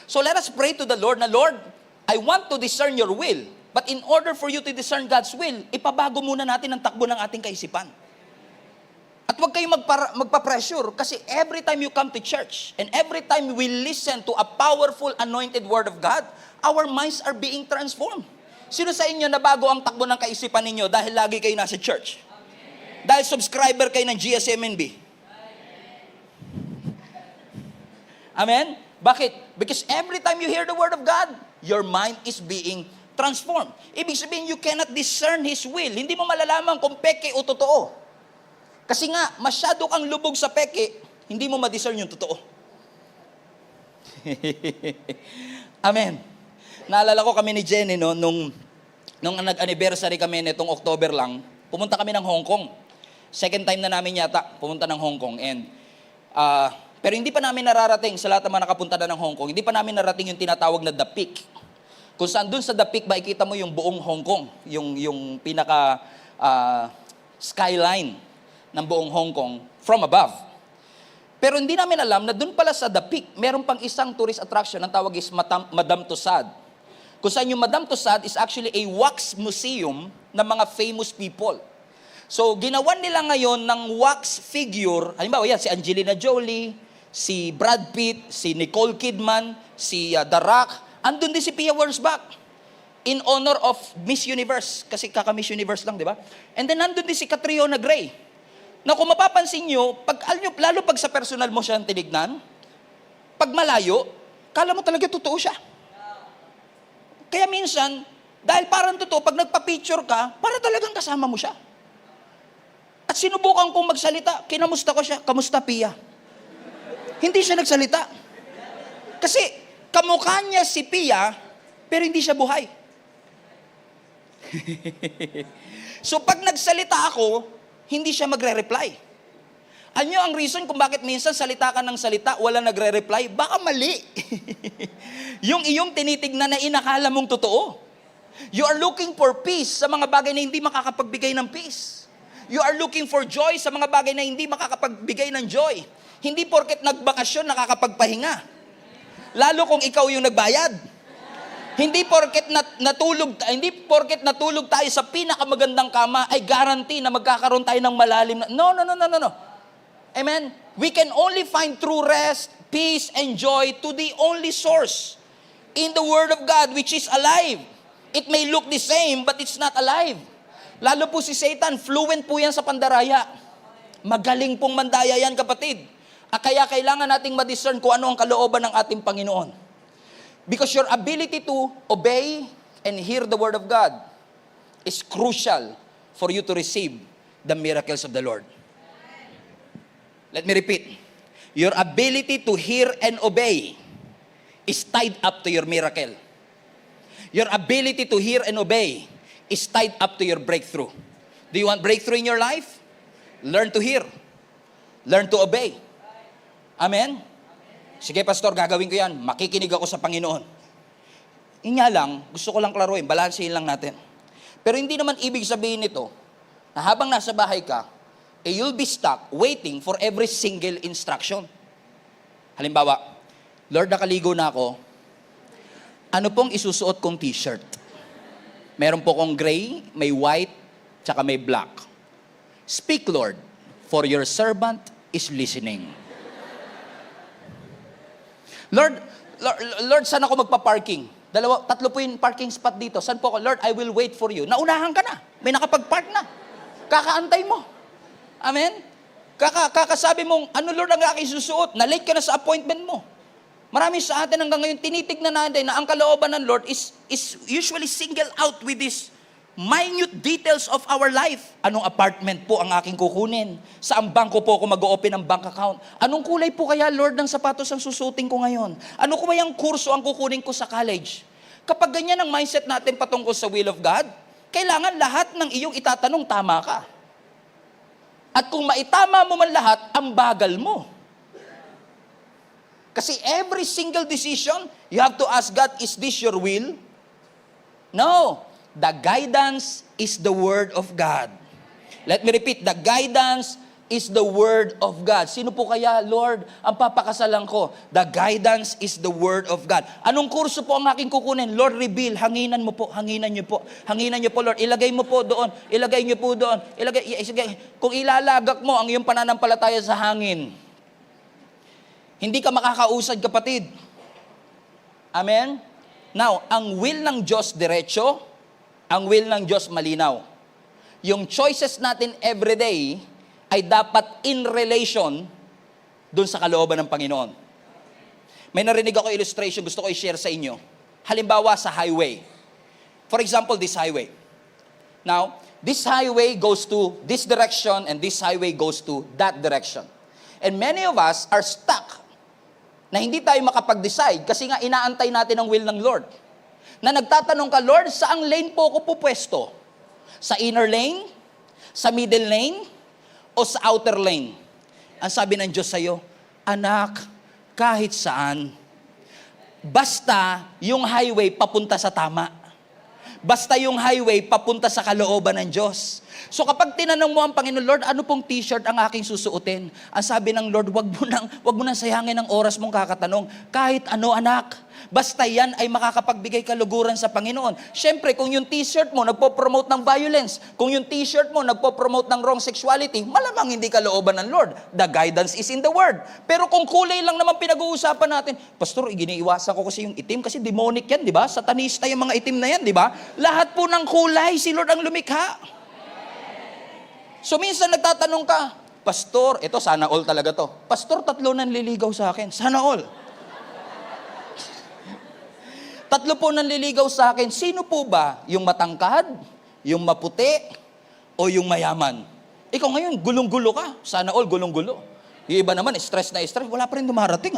So let us pray to the Lord na, Lord, I want to discern your will. But in order for you to discern God's will, ipabago muna natin ang takbo ng ating kaisipan. At huwag kayong magpa-pressure kasi every time you come to church and every time we listen to a powerful anointed word of God, our minds are being transformed. Sino sa inyo na bago ang takbo ng kaisipan ninyo dahil lagi kayo nasa church? Amen. Dahil subscriber kayo ng GSMNB? Amen? Bakit? Because every time you hear the word of God, your mind is being transformed. Ibig sabihin, you cannot discern His will. Hindi mo malalaman kung peke o totoo. Kasi nga, masyado kang lubog sa peke, hindi mo ma-discern yung totoo. Amen. Naalala ko kami ni Jenny, no, nung nag-anniversary kami nitong October lang, pumunta kami ng Hong Kong. Second time na namin yata pumunta ng Hong Kong. And Pero hindi pa namin nararating sa lahat ng mga nakapunta na ng Hong Kong, hindi pa namin narating yung tinatawag na The Peak. Kung saan dun sa The Peak, makikita mo yung buong Hong Kong, yung pinaka skyline ng buong Hong Kong from above. Pero hindi namin alam na dun pala sa The Peak, meron pang isang tourist attraction, ang tawag is Madame Tussauds. Kung saan yung Madame Tussauds is actually a wax museum ng mga famous people. So, ginawan nila ngayon ng wax figure, halimbawa yan, si Angelina Jolie, si Brad Pitt, si Nicole Kidman, si The Rock, andun din si Pia Wurtzbach in honor of Miss Universe, kasi kaka-Miss Universe lang, di ba? And then nandun din si Catriona Gray, na kung mapapansin nyo, lalo pag sa personal mo siya tinignan, pag malayo, kala mo talaga totoo siya. Kaya minsan, dahil parang totoo, pag nagpa-picture ka, para talagang kasama mo siya. At sinubukan kong magsalita, kinamusta ko siya, kamusta Pia? Hindi siya nagsalita. Kasi kamukha niya si Pia, pero hindi siya buhay. So pag nagsalita ako, hindi siya magre-reply. Ano ang reason kung bakit minsan salita ka ng salita, wala nagre-reply? Baka mali. Yung iyong tinitignan na inakala mong totoo. You are looking for peace sa mga bagay na hindi makakapagbigay ng peace. You are looking for joy sa mga bagay na hindi makakapagbigay ng joy. Hindi porket nagbakasyon nakakapagpahinga. Lalo kung ikaw yung nagbayad. Hindi porket natulog tayo sa pinakamagandang kama ay guarantee na magkakaroon tayo ng malalim na. No. Amen. We can only find true rest, peace, and joy to the only source in the Word of God, which is alive. It may look the same, but it's not alive. Lalo po si Satan, fluent po yan sa pandaraya. Magaling pong mandaya yan, kapatid. Kaya kailangan nating ma-discern kung ano ang kalooban ng ating Panginoon. Because your ability to obey and hear the Word of God is crucial for you to receive the miracles of the Lord. Let me repeat. Your ability to hear and obey is tied up to your miracle. Your ability to hear and obey is tied up to your breakthrough. Do you want breakthrough in your life? Learn to hear. Learn to obey. Amen? Sige, Pastor, gagawin ko yan. Makikinig ako sa Panginoon. Inya lang, gusto ko lang klaruin, balansehin lang natin. Pero hindi naman ibig sabihin nito, na habang nasa bahay ka, you'll be stuck waiting for every single instruction. Halimbawa, Lord, nakaligo na ako. Ano pong isusuot kong t-shirt? Meron po kong gray, may white, tsaka may black. Speak, Lord, for your servant is listening. Lord, saan ako magpa-parking? Tatlo po yung parking spot dito. Saan po ako? Lord, I will wait for you. Naunahan ka na. May nakapag-park na. Kakaantay mo. Amen? Kakasabi mong, ano Lord ang aking susuot? Na-late ka na sa appointment mo. Marami sa atin hanggang ngayon, tinitignan natin na ang kalooban ng Lord is usually single out with this minute details of our life. Anong apartment po ang aking kukunin? Saang bangko po ako mag-open ng bank account? Anong kulay po kaya, Lord, ng sapatos ang susutin ko ngayon? Ano ko ba yung kurso ang kukunin ko sa college? Kapag ganyan ang mindset natin patungkol sa will of God, kailangan lahat ng iyong itatanong tama ka. At kung maitama mo man lahat, ang bagal mo. Kasi every single decision, you have to ask God, is this your will? No. The guidance is the Word of God. Let me repeat, the guidance is the Word of God. Sino po kaya, Lord, ang papakasalan ko? The guidance is the Word of God. Anong kurso po ang aking kukunin? Lord, reveal. Hanginan mo po. Hanginan niyo po. Hanginan niyo po, Lord. Ilagay mo po doon. Ilagay niyo po doon. Kung ilalagak mo ang iyong pananampalataya sa hangin, hindi ka makakausad, kapatid. Amen? Now, ang will ng Diyos diretso, ang will ng Diyos malinaw. Yung choices natin everyday ay dapat in relation dun sa kalooban ng Panginoon. May narinig ako illustration, gusto ko i-share sa inyo. Halimbawa sa highway. For example, this highway. Now, this highway goes to this direction and this highway goes to that direction. And many of us are stuck na hindi tayo makapag-decide kasi nga inaantay natin ang will ng Lord. Na nagtatanong ka, Lord, saang lane po ako pupwesto? Sa inner lane? Sa middle lane? O sa outer lane? Ang sabi ng Diyos sa'yo, anak, kahit saan. Basta yung highway papunta sa tama. Basta yung highway papunta sa kalooban ng Diyos. So kapag tinanong mo ang Panginoon, Lord, ano pong t-shirt ang aking susuotin? Ang sabi ng Lord, wag mo nang sayangin ang oras mong kakatanong. Kahit ano, anak. Basta yan ay makakapagbigay kaluguran sa Panginoon. Siyempre, kung yung t-shirt mo nagpo-promote ng violence, kung yung t-shirt mo nagpo-promote ng wrong sexuality, malamang hindi kalooban ng Lord. The guidance is in the Word. Pero kung kulay lang naman pinag-uusapan natin, Pastor, giniiwasan ko kasi yung itim kasi demonic yan, di ba? Satanista yung mga itim na yan, di ba? Lahat po ng kulay, si Lord ang lumikha. So minsan nagtatanong ka, Pastor, ito sana all talaga to. Pastor, 3 nanliligaw sa akin. Sana all. 3 po nanliligaw sa akin. Sino po ba? Yung matangkad? Yung maputi? O yung mayaman? Ikaw ngayon, gulong-gulo ka. Sana all, gulong-gulo. Yung iba naman, stress na stress. Wala pa rin dumarating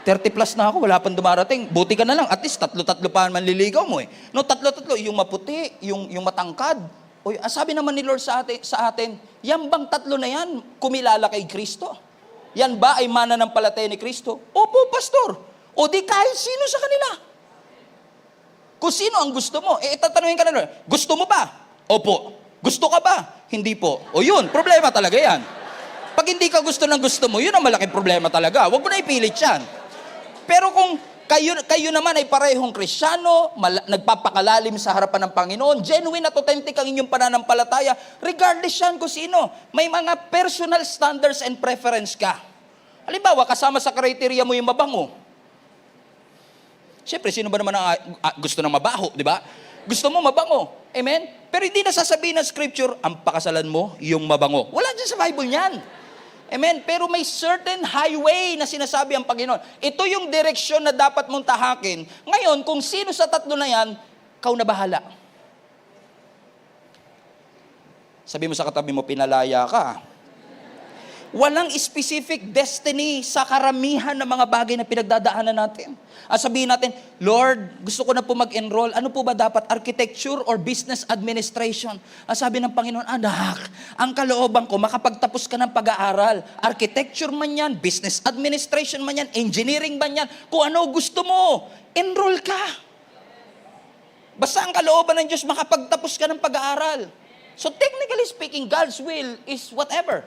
30 plus na ako, wala pang dumarating. Buti ka na lang, at least 3 pa manliligaw mo eh. No, 3. Yung maputi, yung matangkad. O, sabi naman ni Lord sa atin, yan bang 3 na yan, kumilala kay Kristo? Yan ba ay mananampalataya ni Kristo? Opo, Pastor. O di kahit sino sa kanila. Kung sino ang gusto mo, tatanungin ka na Lord, gusto mo ba? Opo. Gusto ka ba? Hindi po. O yun, problema talaga yan. Pag hindi ka gusto ng gusto mo, yun ang malaking problema talaga. Huwag mo na ipilit yan. Pero kung kayo naman ay parehong Kristyano, nagpapakalalim sa harapan ng Panginoon, genuine at authentic ang inyong pananampalataya, regardless yan kung sino, may mga personal standards and preference ka. Halimbawa, kasama sa criteria mo yung mabango. Siyempre, sino ba naman ang gusto ng mabaho, di ba? Gusto mo mabango. Amen? Pero hindi nasasabihin ng scripture, ang pakasalan mo, yung mabango. Wala dyan sa Bible yan. Amen? Pero may certain highway na sinasabi ang Panginoon. Ito yung direksyon na dapat mong tahakin. Ngayon, kung sino sa 3 na yan, kau na bahala. Sabi mo sa katabi mo, pinalaya ka. Walang specific destiny sa karamihan ng mga bagay na pinagdadaanan natin. At sabihin natin, Lord, gusto ko na po mag-enroll. Ano po ba dapat? Architecture or business administration? At sabi ng Panginoon, anak, ang kalooban ko, makapagtapos ka ng pag-aaral. Architecture man yan, business administration man yan, engineering man yan, kung ano gusto mo, enroll ka. Basta ang kalooban ng Diyos, makapagtapos ka ng pag-aaral. So technically speaking, God's will is whatever.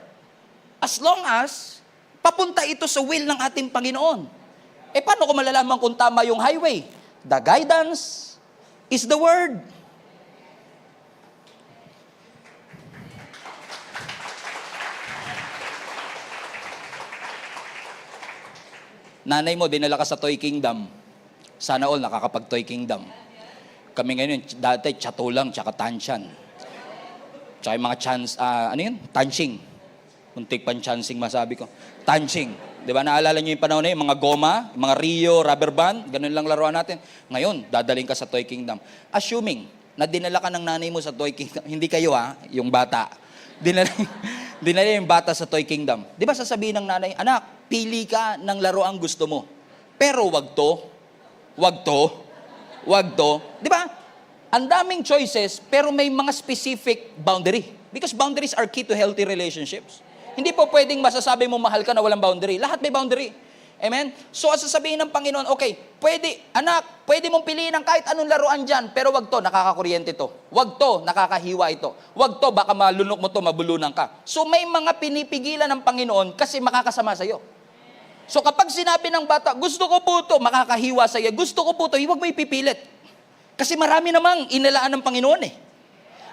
As long as papunta ito sa will ng ating Panginoon. Paano ko malalaman kung tama yung highway? The guidance is the Word. Nanay mo, dinala ka sa Toy Kingdom. Sana all nakakapag-Toy Kingdom. Kami ngayon, dati, chato lang, tsaka tansyan. Tsaka yung mga tanching. Muntik pang chancing masabi ko. Tanching. Di ba, naalala nyo yung panahon na yun, mga goma, mga Rio, rubber band, ganun lang laruan natin. Ngayon, dadaling ka sa Toy Kingdom. Assuming na dinala ka ng nanay mo sa Toy Kingdom, hindi kayo yung bata. Dinala yung bata sa Toy Kingdom. Di ba sasabihin ng nanay, anak, pili ka ng laruan gusto mo. Pero wag to. Di ba? Ang daming choices, pero may mga specific boundary. Because boundaries are key to healthy relationships. Hindi po pwedeng masasabi mo mahal ka na walang boundary. Lahat may boundary. Amen? So, sasabihin ng Panginoon, okay, pwede mong piliin ng kahit anong laruan dyan, pero wag to, nakakakuryente to. Wag to, nakakahiwa ito. Wag to, baka malunok mo to, mabulunan ka. So, may mga pinipigilan ng Panginoon kasi makakasama sa'yo. So, kapag sinabi ng bata, gusto ko po to, makakahiwa sa'yo, gusto ko po to, huwag mo ipipilit. Kasi marami namang inilaan ng Panginoon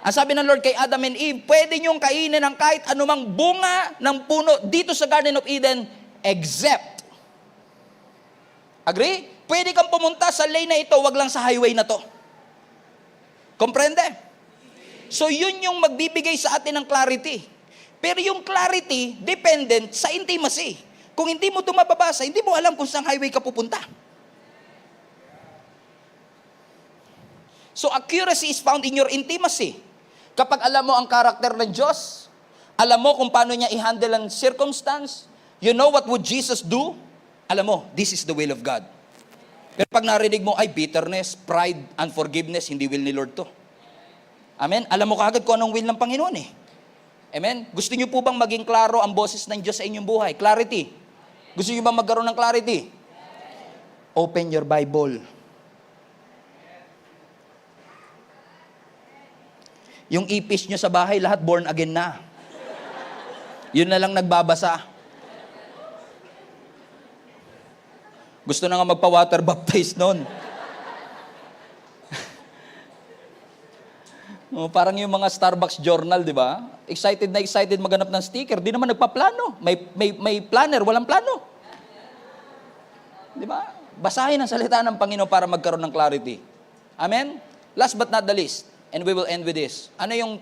Ang sabi ng Lord kay Adam and Eve, pwede niyong kainin ng kahit anumang bunga ng puno dito sa Garden of Eden, except. Agree? Pwede kang pumunta sa lane na ito, wag lang sa highway na to. Komprende? So yun yung magbibigay sa atin ng clarity. Pero yung clarity, dependent sa intimacy. Kung hindi mo ito mababasa, hindi mo alam kung saan highway ka pupunta. So accuracy is found in your intimacy. Kapag alam mo ang karakter ng Diyos, alam mo kung paano niya i-handle ang circumstance, you know what would Jesus do? Alam mo, this is the will of God. Pero pag narinig mo, ay bitterness, pride, unforgiveness, hindi will ni Lord to. Amen? Alam mo kaagad kung anong will ng Panginoon Amen? Gusto niyo po bang maging klaro ang boses ng Diyos sa inyong buhay? Clarity. Gusto niyo bang magkaroon ng clarity? Open your Bible. Yung ipis nyo sa bahay, lahat born again na. Yun na lang nagbabasa. Gusto na nga magpa-water baptize nun. Parang yung mga Starbucks journal, di ba? Excited na excited maganap ng sticker. Di naman nagpaplano. May planner, walang plano. Di ba? Basahin ang salita ng Panginoon para magkaroon ng clarity. Amen? Last but not the least, and we will end with this. Ano yung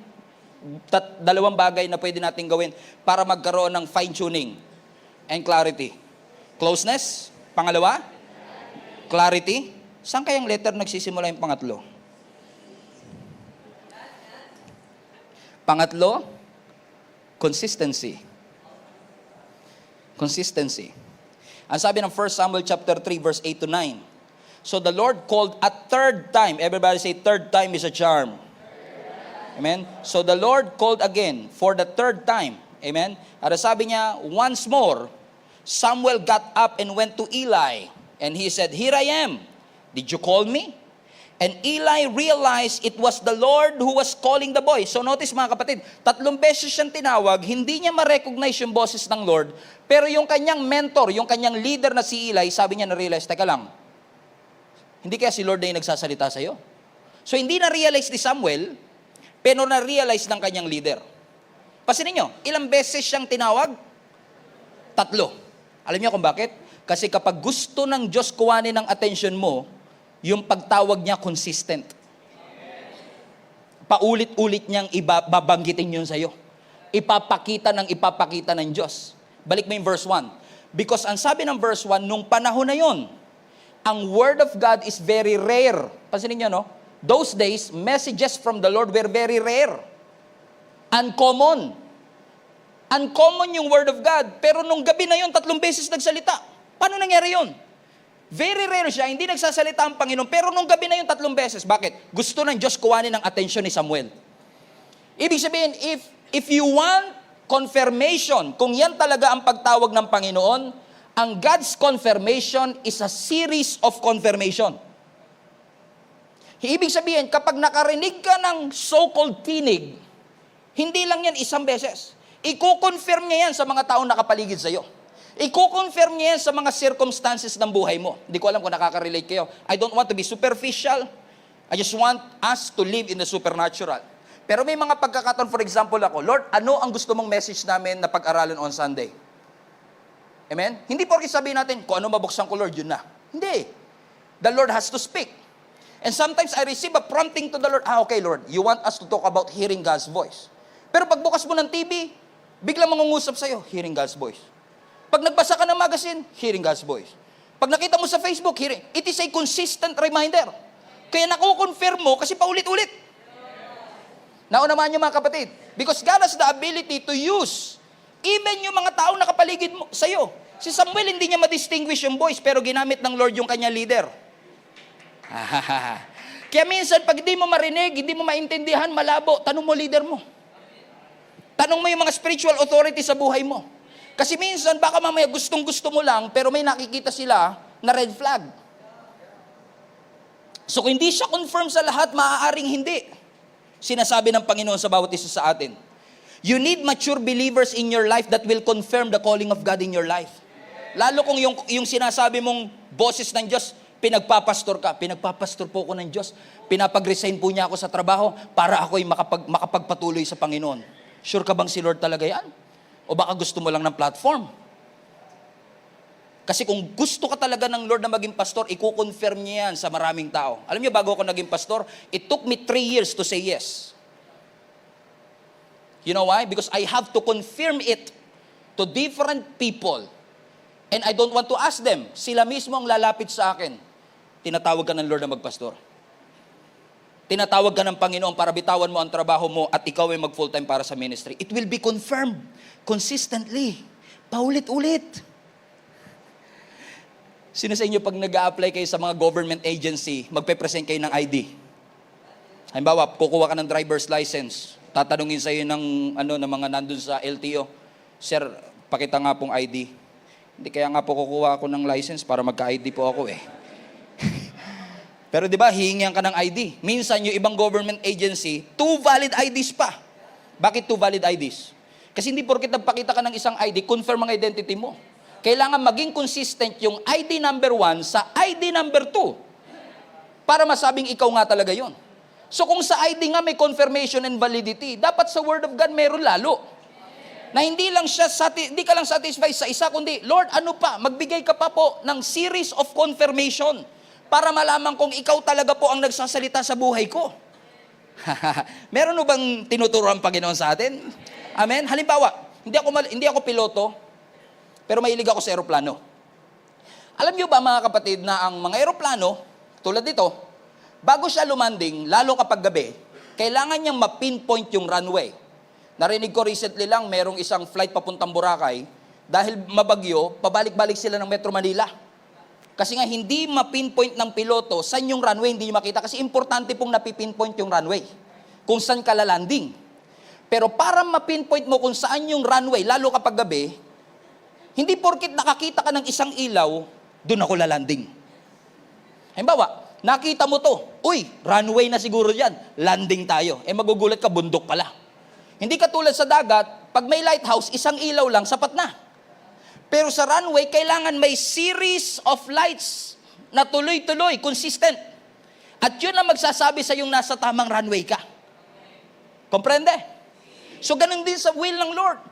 dalawang bagay na pwede natin gawin para magkaroon ng fine-tuning and clarity? Closeness. Pangalawa, clarity. Saan kayang letter nagsisimula yung pangatlo? Pangatlo, consistency. Consistency. Ang sabi ng 1 Samuel chapter 3 verse 8 to 9. So the Lord called a third time. Everybody say third time is a charm. Amen. So the Lord called again for the third time. Amen. At sabi niya, once more, Samuel got up and went to Eli. And he said, "Here I am. Did you call me?" And Eli realized it was the Lord who was calling the boy. So notice mga kapatid, 3 beses siyang tinawag, hindi niya ma-recognize yung boses ng Lord, pero yung kanyang mentor, yung kanyang leader na si Eli, sabi niya na-realize, teka lang, hindi kaya si Lord na yung nagsasalita sa'yo? So hindi na-realize ni Samuel, pero na-realize ng kanyang leader. Pansinin niyo, ilang beses siyang tinawag? 3. Alam niyo kung bakit? Kasi kapag gusto ng Diyos kuwanin ng attention mo, yung pagtawag niya consistent. Paulit-ulit niyang babanggitin yun sa'yo. Ipapakita ng Diyos. Balik mo yung verse 1. Because ang sabi ng verse 1, nung panahon na yon, ang word of God is very rare. Pansinin niyo, no? Those days, messages from the Lord were very rare. Uncommon. Uncommon yung word of God. Pero nung gabi na yon, 3 beses nagsalita. Paano nangyari yon? Very rare siya, hindi nagsasalita ang Panginoon. Pero nung gabi na yung 3 beses. Bakit? Gusto ng Diyos kuwanin ng atensyon ni Samuel. Ibig sabihin, if you want confirmation, kung yan talaga ang pagtawag ng Panginoon, ang God's confirmation is a series of confirmation. Ibig sabihin, kapag nakarinig ka ng so-called tinig, hindi lang yan 1 beses. Iko-confirm niya yan sa mga taong nakapaligid sa iyo. Iko-confirm niya yan sa mga circumstances ng buhay mo. Hindi ko alam kung nakaka-relate kayo. I don't want to be superficial. I just want us to live in the supernatural. Pero may mga pagkakataon, for example ako, Lord, ano ang gusto mong message namin na pag-aralan on Sunday? Amen? Hindi porke sabihin natin, kung ano mabuksan ko, Lord, yun na. Hindi. The Lord has to speak. And sometimes I receive a prompting to the Lord, okay, Lord, you want us to talk about hearing God's voice. Pero pagbukas mo ng TV, biglang mangungusap sa'yo, hearing God's voice. Pag nagbasa ka ng magazine, hearing God's voice. Pag nakita mo sa Facebook, hearing. It is a consistent reminder. Kaya nakukonfirm mo kasi paulit-ulit. Naunaman niyo mga kapatid. Because God has the ability to use even yung mga taong nakapaligid mo sa'yo. Si Samuel hindi niya ma-distinguish yung voice pero ginamit ng Lord yung kanya leader. Kaya minsan pag hindi mo marinig, hindi mo maintindihan, malabo, tanong mo leader mo. Tanong mo yung mga spiritual authority sa buhay mo. Kasi minsan, baka mamaya gustong-gusto mo lang, pero may nakikita sila na red flag. So, kung hindi siya confirm sa lahat, maaaring hindi. Sinasabi ng Panginoon sa bawat isa sa atin. You need mature believers in your life that will confirm the calling of God in your life. Lalo kung yung sinasabi mong boses ng Diyos, pinagpapastor ka. Pinagpapastor po ako ng Diyos. Pinapag-resign po niya ako sa trabaho para ako'y makapagpatuloy sa Panginoon. Sure ka bang si Lord talaga yan? O baka gusto mo lang ng platform? Kasi kung gusto ka talaga ng Lord na maging pastor, i-confirm niya yan sa maraming tao. Alam niyo, bago ako naging pastor, it took me 3 years to say yes. You know why? Because I have to confirm it to different people. And I don't want to ask them. Sila mismo ang lalapit sa akin. Tinatawag ka ng Lord na magpastor. Tinatawag ka ng Panginoon para bitawan mo ang trabaho mo at ikaw ay mag-full-time para sa ministry. It will be confirmed consistently. Paulit-ulit. Sino sa inyo pag nag-a-apply kayo sa mga government agency, magpe-present kayo ng ID? Halimbawa, kukuha ka ng driver's license. tatanungin sa iyo ng mga nandun sa LTO, "Sir, pakita nga pong ID." Hindi, kaya nga po kukuha ako ng license para magka-ID po ako eh. Pero di ba, hihingihan ka ng ID. Minsan yung ibang government agency, 2 valid IDs pa. Bakit 2 valid IDs? Kasi hindi porket nagpakita ka ng isang ID, confirm ang identity mo. Kailangan maging consistent yung ID number 1 sa ID number 2 para masabing ikaw nga talaga yon. So kung sa ID nga may confirmation and validity, dapat sa Word of God meron lalo. Na hindi ka lang satisfied sa isa, kundi, Lord, ano pa? Magbigay ka pa po ng series of confirmation para malaman kung ikaw talaga po ang nagsasalita sa buhay ko. Meron mo bang tinuturo ang Panginoon sa atin? Amen? Halimbawa, hindi ako piloto, pero mahilig ako sa eroplano. Alam niyo ba mga kapatid na ang mga eroplano, tulad dito, bago siya lumanding, lalo kapag gabi, kailangan niyang ma-pinpoint yung runway. Narinig ko recently lang, merong isang flight papuntang Boracay, dahil mabagyo, pabalik-balik sila ng Metro Manila. Kasi nga, hindi ma-pinpoint ng piloto saan yung runway, hindi makita. Kasi importante pong napipinpoint yung runway, kung saan ka lalanding. Pero para ma-pinpoint mo kung saan yung runway, lalo kapag gabi, hindi porkit nakakita ka ng isang ilaw, doon ako lalanding. Halimbawa, nakita mo to, uy, runway na siguro dyan, landing tayo. Magugulat ka, bundok pala. Hindi katulad sa dagat, pag may lighthouse, isang ilaw lang, sapat na. Pero sa runway, kailangan may series of lights na tuloy-tuloy, consistent. At yun ang magsasabi sa yung nasa tamang runway ka. Komprende? So ganun din sa will ng Lord.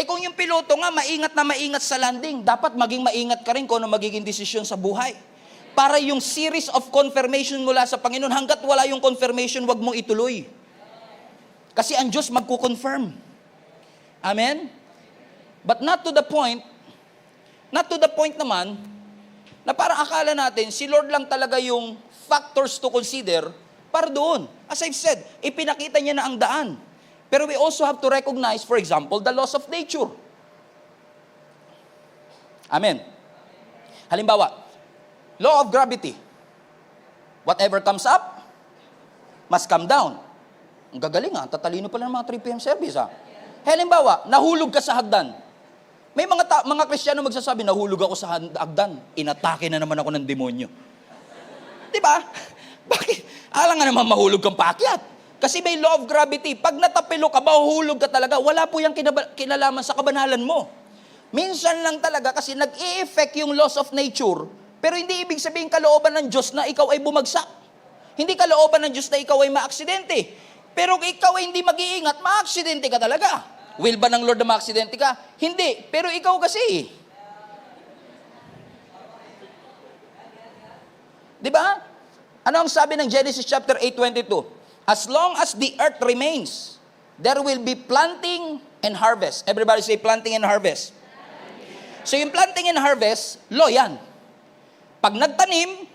Kung yung piloto nga, maingat na maingat sa landing, dapat maging maingat ka rin kung ano magiging desisyon sa buhay. Para yung series of confirmation mula sa Panginoon, hanggat wala yung confirmation, wag mong ituloy. Kasi ang Diyos magko-confirm. Amen? But not to the point naman, na parang akala natin, si Lord lang talaga yung factors to consider para doon. As I've said, ipinakita niya na ang daan. Pero we also have to recognize, for example, the laws of nature. Amen. Halimbawa, law of gravity. Whatever comes up, must come down. Ang gagaling tatalino pala ng mga 3 PM service Halimbawa, nahulog ka sa hagdan. May mga Kristiyano magsasabi, nahulog ako sa hagdan. Inatake na naman ako ng demonyo. Diba? Bakit? Alam nga naman mahulog kang paakyat. Kasi may law of gravity. Pag natapilo ka, mahuhulog ka talaga. Wala po yung kinalaman sa kabanalan mo. Minsan lang talaga kasi nag-i-effect yung laws of nature, pero hindi ibig sabihin kalooban ng Diyos na ikaw ay bumagsak. Hindi kalooban ng Diyos na ikaw ay maaksidente. Pero ikaw ay hindi mag-iingat, maaksidente ka talaga. Will ba ng Lord na maaksidente ka? Hindi. Pero ikaw kasi. Diba? Ano ang sabi ng Genesis chapter 8:22? As long as the earth remains, there will be planting and harvest. Everybody say planting and harvest. So yung planting and harvest, law yan. Pag nagtanim,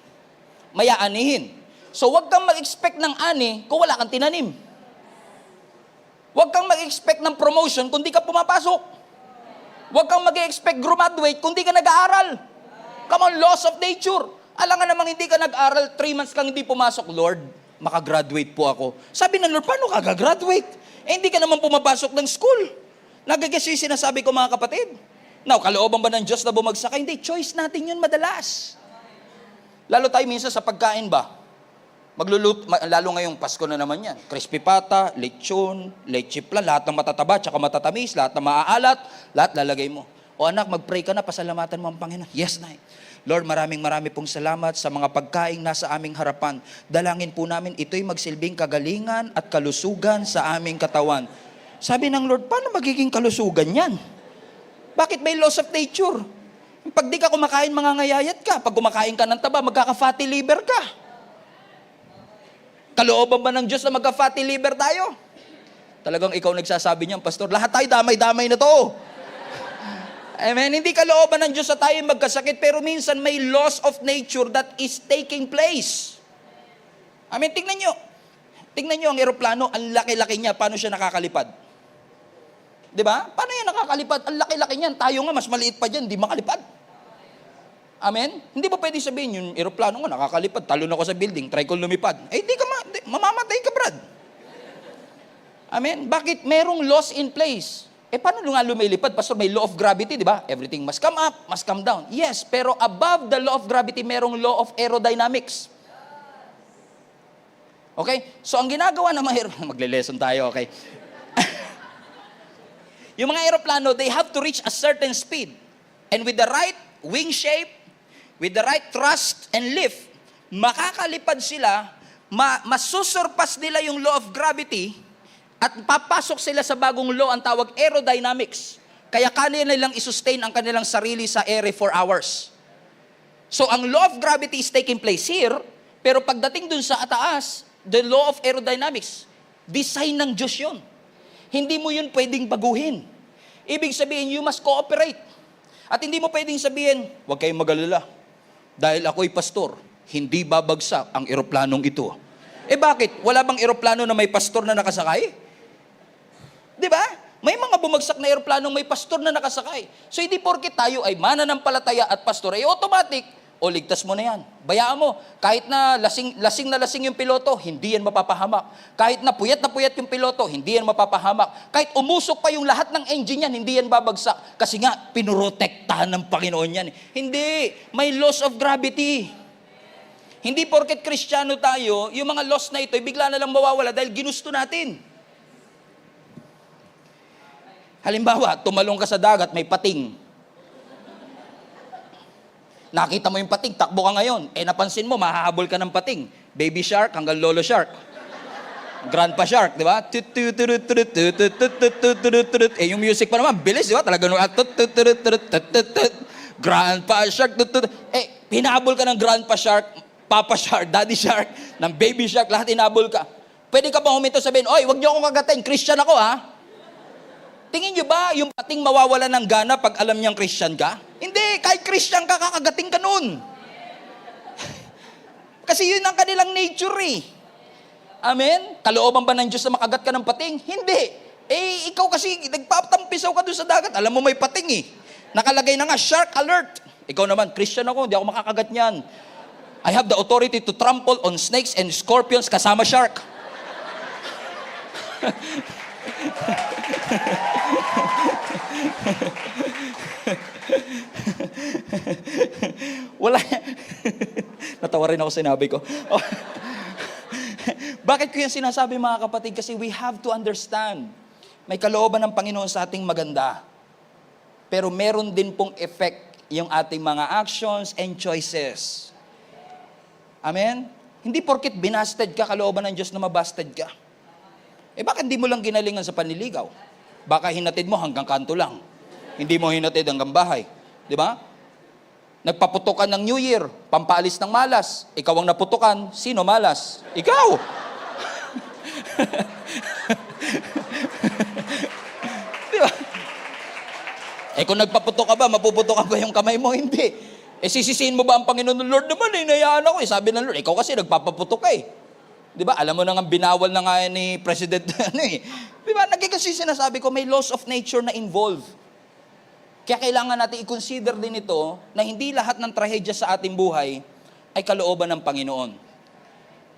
may aanihin. So wag kang mag-expect ng ani kung wala kang tinanim. Wag kang mag-expect ng promotion kung di ka pumapasok. Wag kang mag-expect graduate kung di ka nag-aaral. Come on, laws of nature. Alam nga namang hindi ka nag-aaral, 3 months kang hindi pumasok, Lord, makagraduate po ako. Sabi ng Lord, paano ka gagraduate? Hindi ka naman pumapasok ng school. Nagagas yung sinasabi ko mga kapatid. Now, kalooban ba ng Diyos na bumagsak ka? Hindi, choice natin yun madalas. Lalo tayo minsan sa pagkain ba? Lalo ngayong Pasko na naman yan. Crispy pata, lechon, leche plan, lahat ng matataba, tsaka matatamis, lahat ng maaalat, lahat lalagay mo. O anak, mag-pray ka na, pasalamatan mo ang Panginoon. Yes, Nay. Lord, maraming pong salamat sa mga pagkaing nasa aming harapan. Dalangin po namin ito'y magsilbing kagalingan at kalusugan sa aming katawan. Sabi ng Lord, paano magiging kalusugan yan? Bakit may laws of nature? Pag di ka kumakain, mangangayayat ka. Pag kumakain ka ng taba, magkaka-fatty liver ka. Kalooban ba ng Diyos na magka-fatty liver tayo? Talagang ikaw nagsasabi niyan, Pastor, lahat tayo damay-damay na to. Amen. Hindi kalooban ng Diyos na tayo magkasakit, pero minsan may laws of nature that is taking place. Amen. Tingnan nyo ang eroplano, ang laki-laki niya, paano siya nakakalipad? Diba? Paano yan nakakalipad? Ang laki-laki niyan. Tayo nga, mas maliit pa dyan, di makalipad. Amen? Hindi ba pwede sabihin, yung eroplano nga nakakalipad, talon ako sa building, try ko lumipad. Di ka mamamatay ka, Brad. Amen? Bakit merong laws in place? Paano nga lumilipad? Pastor, may law of gravity, di ba? Everything must come up, must come down. Yes, pero above the law of gravity, merong law of aerodynamics. Okay? So, ang ginagawa ng mga magle-lesson tayo, okay? Yung mga aeroplano, they have to reach a certain speed. And with the right wing shape, with the right thrust and lift, makakalipad sila, masusurpass nila yung law of gravity, at papasok sila sa bagong law, ang tawag aerodynamics. Kaya kaya nilang isustain ang kanilang sarili sa ere for hours. So, ang law of gravity is taking place here, pero pagdating dun sa ataas, the law of aerodynamics, design ng Diyos yun. Hindi mo yun pwedeng baguhin. Ibig sabihin, you must cooperate. At hindi mo pwedeng sabihin, huwag kayong mag-alala. Dahil ako'y pastor, hindi babagsak ang eroplanong ito. Bakit? Wala bang eroplano na may pastor na nakasakay? Di ba? May mga bumagsak na eroplanong may pastor na nakasakay. So, hindi porket tayo ay mananampalataya at pastor, ay automatic, ligtas mo na yan. Bayaan mo, kahit na lasing yung piloto, hindi yan mapapahamak. Kahit na puyat yung piloto, hindi yan mapapahamak. Kahit umusok pa yung lahat ng engine yan, hindi yan babagsak. Kasi nga, pinurotektahan ng Panginoon yan. Hindi, may laws of gravity. Hindi porket Kristiyano tayo, yung mga laws na ito, bigla na lang mawawala dahil ginusto natin. Halimbawa, tumalong ka sa dagat, may pating. Nakita mo yung pating, takbo ka ngayon. Napansin mo, mahahabol ka ng pating. Baby shark hanggang lolo shark. Grandpa shark, di ba? Yung music pa naman, bilis, di ba? Talaga Grandpa shark. Pinahabol ka ng grandpa shark, papa shark, daddy shark, ng baby shark, lahat inabol ka. Pwede ka ba huminto sabihin, oy, wag niyo akong kagatin, Christian ako ha? Tingin niyo ba yung pating mawawala ng gana pag alam niyang Christian ka? Hindi, kahit Christian ka, kakagating ka nun. Kasi yun ang kanilang nature eh. Amen? Kalooban ba ng Diyos na makagat ka ng pating? Hindi. Ikaw kasi, nagpatampisaw ka doon sa dagat. Alam mo may pating eh. Nakalagay na nga, shark alert. Ikaw naman, Christian ako, hindi ako makakagat niyan. I have the authority to trample on snakes and scorpions kasama shark. Wala. Natawa rin ako sinabi ko. Bakit ko yan sinasabi mga kapatid? Kasi we have to understand. May kalooban ng Panginoon sa ating maganda. Pero meron din pong effect yung ating mga actions and choices. Amen? Hindi porket binasted ka, kalooban ng Diyos na mabasted ka. Bakit hindi mo lang ginalingan sa panliligaw? Baka hinatid mo hanggang kanto lang. Hindi mo hinatid hanggang bahay. Di ba? Nagpaputukan ng New Year, pampaalis ng malas. Ikaw ang naputukan, sino malas? Ikaw! Di ba? Kung nagpaputok ka ba, mapuputokan ba yung kamay mo? Hindi. Sisisihin mo ba ang Panginoon ng Lord naman? Inayaan ako. Sabi ng Lord, ikaw kasi nagpapaputok ka Di ba? Alam mo na nga, binawal na nga ni President. Di ba? Kasi sinasabi ko, may laws of nature na involved. Kaya kailangan natin i-consider din ito na hindi lahat ng trahedya sa ating buhay ay kalooban ng Panginoon.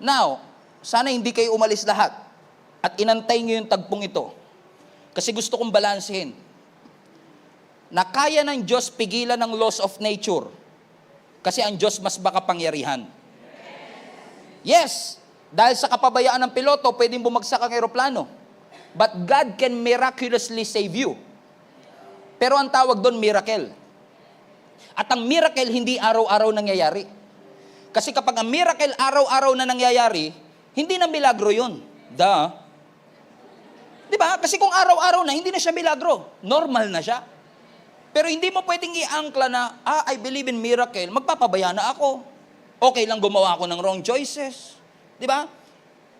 Now, sana hindi kayo umalis lahat at inantay nyo yung tagpong ito. Kasi gusto kong balansehin na kaya ng Diyos pigilan ng laws of nature kasi ang Diyos mas makapangyarihan. Yes! Dahil sa kapabayaan ng piloto, pwedeng bumagsak ang eroplano. But God can miraculously save you. Pero ang tawag doon, miracle. At ang miracle, hindi araw-araw nangyayari. Kasi kapag ang miracle, araw-araw na nangyayari, hindi na milagro yun. Di ba? Kasi kung araw-araw na, hindi na siya milagro. Normal na siya. Pero hindi mo pwedeng i-angkla na, I believe in miracle, magpapabaya na ako. Okay lang gumawa ako ng wrong choices. Di ba?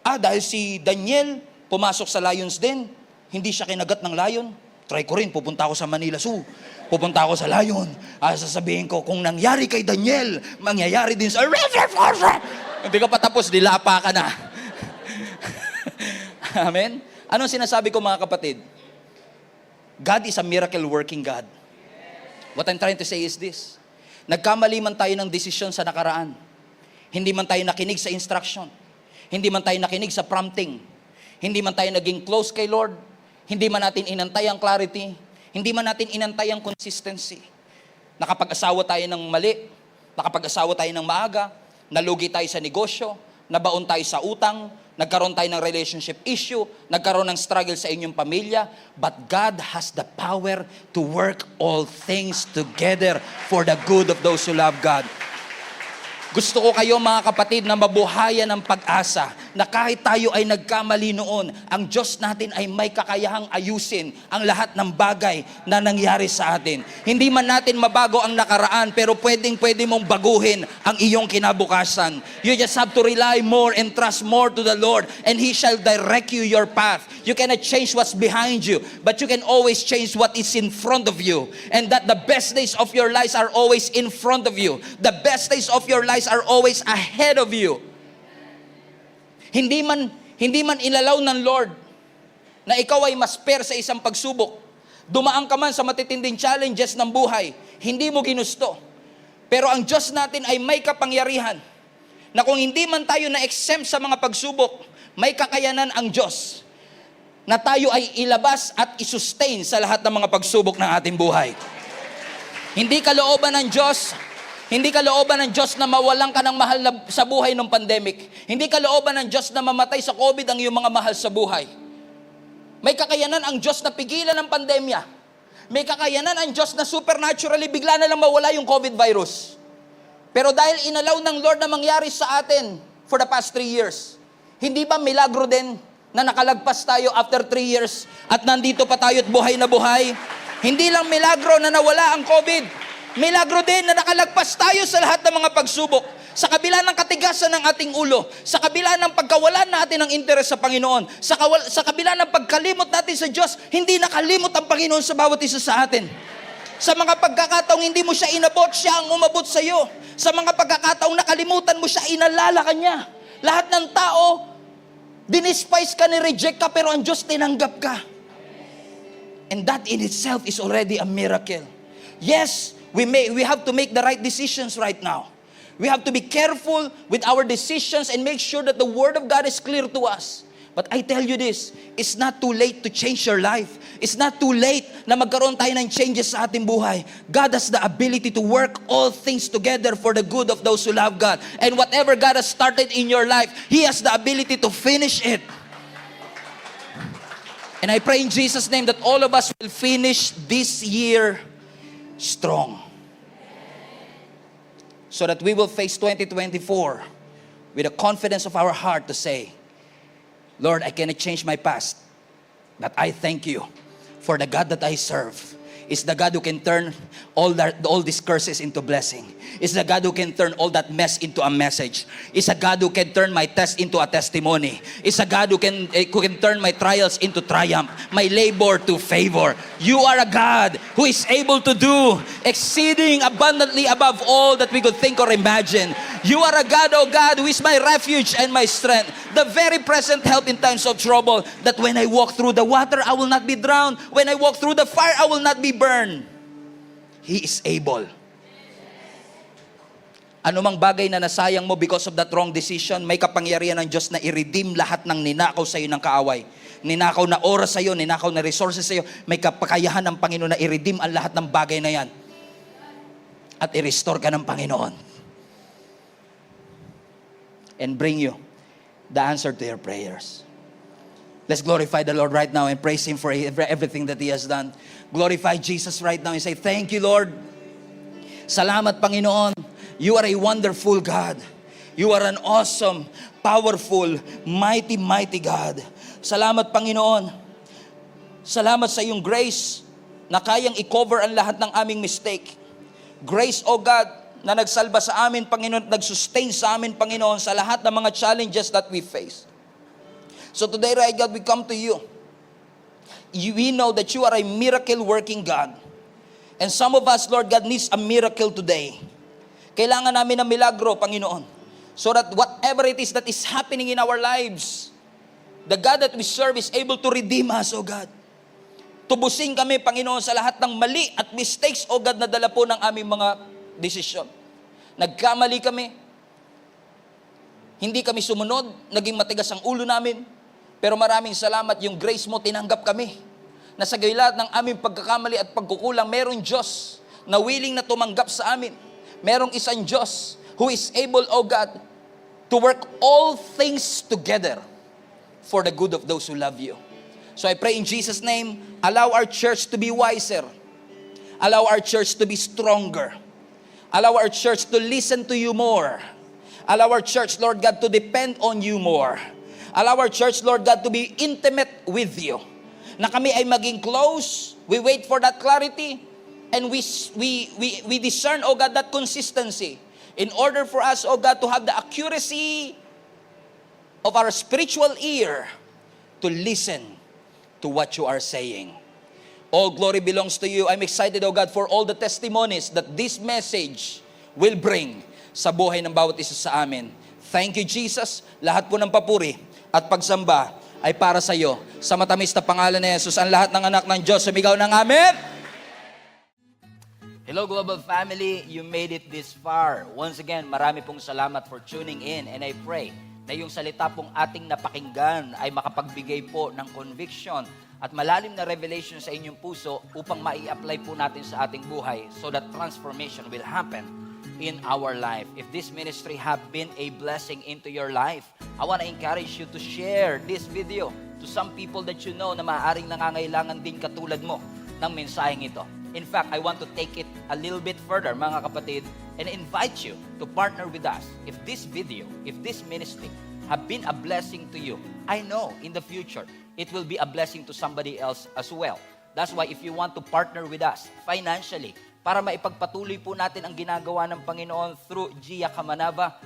Dahil si Daniel, pumasok sa Lions Den, hindi siya kinagat ng lion. Try ko rin, pupunta ako sa Manila Zoo. Pupunta ako sa lion. Sasabihin ko, kung nangyari kay Daniel, mangyayari din sa... Hindi ka pa tapos, dilapa ka na. Amen? Anong sinasabi ko mga kapatid? God is a miracle working God. What I'm trying to say is this. Nagkamali man tayo ng desisyon sa nakaraan. Hindi man tayo nakinig sa instruction. Hindi man tayo nakinig sa prompting. Hindi man tayo naging close kay Lord, hindi man natin inantay ang clarity, hindi man natin inantay ang consistency. Nakapag-asawa tayo ng mali, nakapag-asawa tayo ng maaga, nalugi tayo sa negosyo, nabaon tayo sa utang, nagkaroon tayo ng relationship issue, nagkaroon ng struggle sa inyong pamilya, but God has the power to work all things together for the good of those who love God. Gusto ko kayo mga kapatid na mabuhayan ng pag-asa na kahit tayo ay nagkamali noon, ang Diyos natin ay may kakayahang ayusin ang lahat ng bagay na nangyari sa atin. Hindi man natin mabago ang nakaraan, pero pwede mong baguhin ang iyong kinabukasan. You just have to rely more and trust more to the Lord, and He shall direct you your path. You cannot change what's behind you, but you can always change what is in front of you. And that the best days of your lives are always in front of you. The best days of your lives are always ahead of you. Hindi man inalaw ng Lord na ikaw ay masper sa isang pagsubok. Dumaan ka man sa matitinding challenges ng buhay, hindi mo ginusto. Pero ang Diyos natin ay may kapangyarihan na kung hindi man tayo na-exempt sa mga pagsubok, may kakayanan ang Diyos na tayo ay ilabas at isustain sa lahat ng mga pagsubok ng ating buhay. Hindi kalooban ng Diyos na mawalan ka ng mahal sa buhay ng pandemic. Hindi kalooban ng Diyos na mamatay sa COVID ang iyong mga mahal sa buhay. May kakayanan ang Diyos na pigilan ang pandemya. May kakayanan ang Diyos na supernaturally bigla na lang mawala yung COVID virus. Pero dahil inalaw ng Lord na mangyari sa atin for the past 3 years, hindi ba milagro din na nakalagpas tayo after 3 years at nandito pa tayo at buhay na buhay? Hindi lang milagro na nawala ang COVID. Milagro din na nakalagpas tayo sa lahat ng mga pagsubok. Sa kabila ng katigasan ng ating ulo, sa kabila ng pagkawalan natin ng interes sa Panginoon, sa kabila ng pagkalimot natin sa Diyos, hindi nakalimot ang Panginoon sa bawat isa sa atin. Sa mga pagkakataong hindi mo siya inabot, siya ang umabot sa iyo. Sa mga pagkakataong nakalimutan mo siya, inalala ka niya. Lahat ng tao, dinispice ka, ni-reject ka, pero ang Diyos tinanggap ka. And that in itself is already a miracle. Yes, we have to make the right decisions right now. We have to be careful with our decisions and make sure that the Word of God is clear to us. But I tell you this, it's not too late to change your life. It's not too late na magkaroon tayo ng changes sa ating buhay. God has the ability to work all things together for the good of those who love God. And whatever God has started in your life, He has the ability to finish it. And I pray in Jesus' name that all of us will finish this year strong. So that we will face 2024 with the confidence of our heart to say, Lord, I cannot change my past, but I thank you for the God that I serve. Is the God who can turn all these curses into blessing. Is the God who can turn all that mess into a message. Is a God who can turn my test into a testimony. Is a God who can turn my trials into triumph, my labor to favor. You are a God who is able to do exceeding abundantly above all that we could think or imagine. You are a God, oh God, who is my refuge and my strength, the very present help in times of trouble, that when I walk through the water, I will not be drowned. When I walk through the fire, I will not be burned. He is able. Anumang bagay na nasayang mo because of that wrong decision, may kapangyarihan ng Diyos na i-redeem lahat ng ninakaw sa iyo ng kaaway. Ninakaw na oras sa iyo, ninakaw na resources sa iyo, may kapakayahan ng Panginoon na i-redeem ang lahat ng bagay na yan. At i-restore ka ng Panginoon. And bring you the answer to your prayers. Let's glorify the Lord right now and praise Him for everything that He has done. Glorify Jesus right now and say, thank you, Lord. Salamat, Panginoon. You are a wonderful God. You are an awesome, powerful, mighty, mighty God. Salamat, Panginoon. Salamat sa iyong grace na kayang i-cover ang lahat ng aming mistake. Grace, O God, na nagsalba sa amin, Panginoon, at nag-sustain sa amin, Panginoon, sa lahat ng mga challenges that we face. So today, right, God, we come to you. We know that you are a miracle-working God. And some of us, Lord God, needs a miracle today. Kailangan namin ng milagro, Panginoon. So that whatever it is that is happening in our lives, the God that we serve is able to redeem us, O God. Tubusin kami, Panginoon, sa lahat ng mali at mistakes, O God, na dala po ng aming mga desisyon. Nagkamali kami. Hindi kami sumunod. Naging matigas ang ulo namin. Pero maraming salamat, yung grace mo, tinanggap kami. Na sa lahat ng aming pagkakamali at pagkukulang, merong Diyos na willing na tumanggap sa amin. Merong isang Diyos who is able, O God, to work all things together for the good of those who love you. So I pray in Jesus' name, allow our church to be wiser. Allow our church to be stronger. Allow our church to listen to you more. Allow our church, Lord God, to depend on you more. Allow our church, Lord God, to be intimate with you. Na kami ay maging close, we wait for that clarity, and we discern, O God, that consistency. In order for us, O God, to have the accuracy of our spiritual ear to listen to what you are saying. All glory belongs to you. I'm excited, O God, for all the testimonies that this message will bring sa buhay ng bawat isa sa amin. Thank you, Jesus. Lahat po ng papuri at pagsamba ay para sa iyo. Sa matamis na pangalan ni Jesus, ang lahat ng anak ng Diyos, sumigaw ng Amen! Hello, Global Family. You made it this far. Once again, marami pong salamat for tuning in, and I pray na yung salita pong ating napakinggan ay makapagbigay po ng conviction at malalim na revelation sa inyong puso upang mai-apply po natin sa ating buhay so that transformation will happen in our life. If this ministry have been a blessing into your life, I want to encourage you to share this video to some people that you know na maaaring nangangailangan din katulad mo ng mensaheng ito. In fact, I want to take it a little bit further, mga kapatid, and invite you to partner with us. If this video, if this ministry have been a blessing to you, I know in the future, it will be a blessing to somebody else as well. That's why if you want to partner with us financially, para maipagpatuloy po natin ang ginagawa ng Panginoon through Gia Kamanava,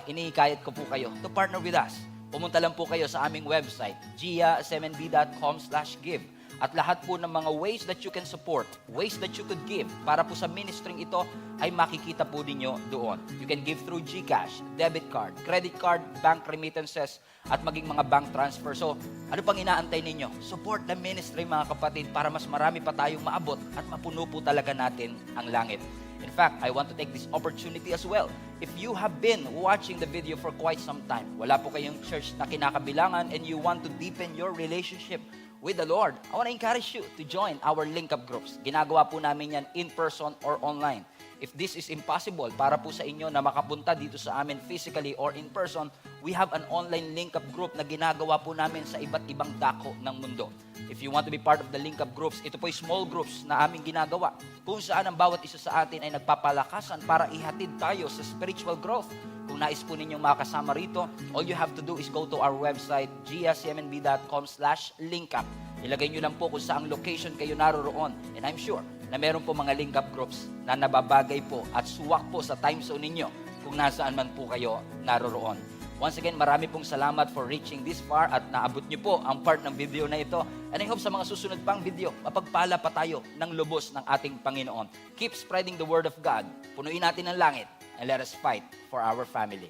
inihikayat ko po kayo to partner with us. Pumunta lang po kayo sa aming website, giasmnb.com/give. At lahat po ng mga ways that you can support, ways that you could give, para po sa ministering ito, ay makikita po ninyo doon. You can give through GCash, debit card, credit card, bank remittances, at maging mga bank transfer. So, ano pang inaantay ninyo? Support the ministry, mga kapatid, para mas marami pa tayong maabot at mapuno po talaga natin ang langit. In fact, I want to take this opportunity as well. If you have been watching the video for quite some time, wala po kayong church na kinakabilangan, and you want to deepen your relationship with the Lord, I want to encourage you to join our link-up groups. Ginagawa po namin yan in person or online. If this is impossible para po sa inyo na makapunta dito sa amin physically or in person, we have an online link-up group na ginagawa po namin sa iba't ibang dako ng mundo. If you want to be part of the link-up groups, ito po ay small groups na aming ginagawa kung saan ang bawat isa sa atin ay nagpapalakasan para ihatid tayo sa spiritual growth. Kung nais po ninyong makasama rito, all you have to do is go to our website, giasmnb.com/linkup. Ilagay nyo lang po kung saang location kayo naroroon. And I'm sure na meron po mga link-up groups na nababagay po at suwak po sa time zone ninyo kung nasaan man po kayo naroroon. Once again, marami pong salamat for reaching this far at naabot nyo po ang part ng video na ito. And I hope sa mga susunod pang video, mapagpala pa tayo ng lubos ng ating Panginoon. Keep spreading the word of God. Punuin natin ang langit and let us fight for our family.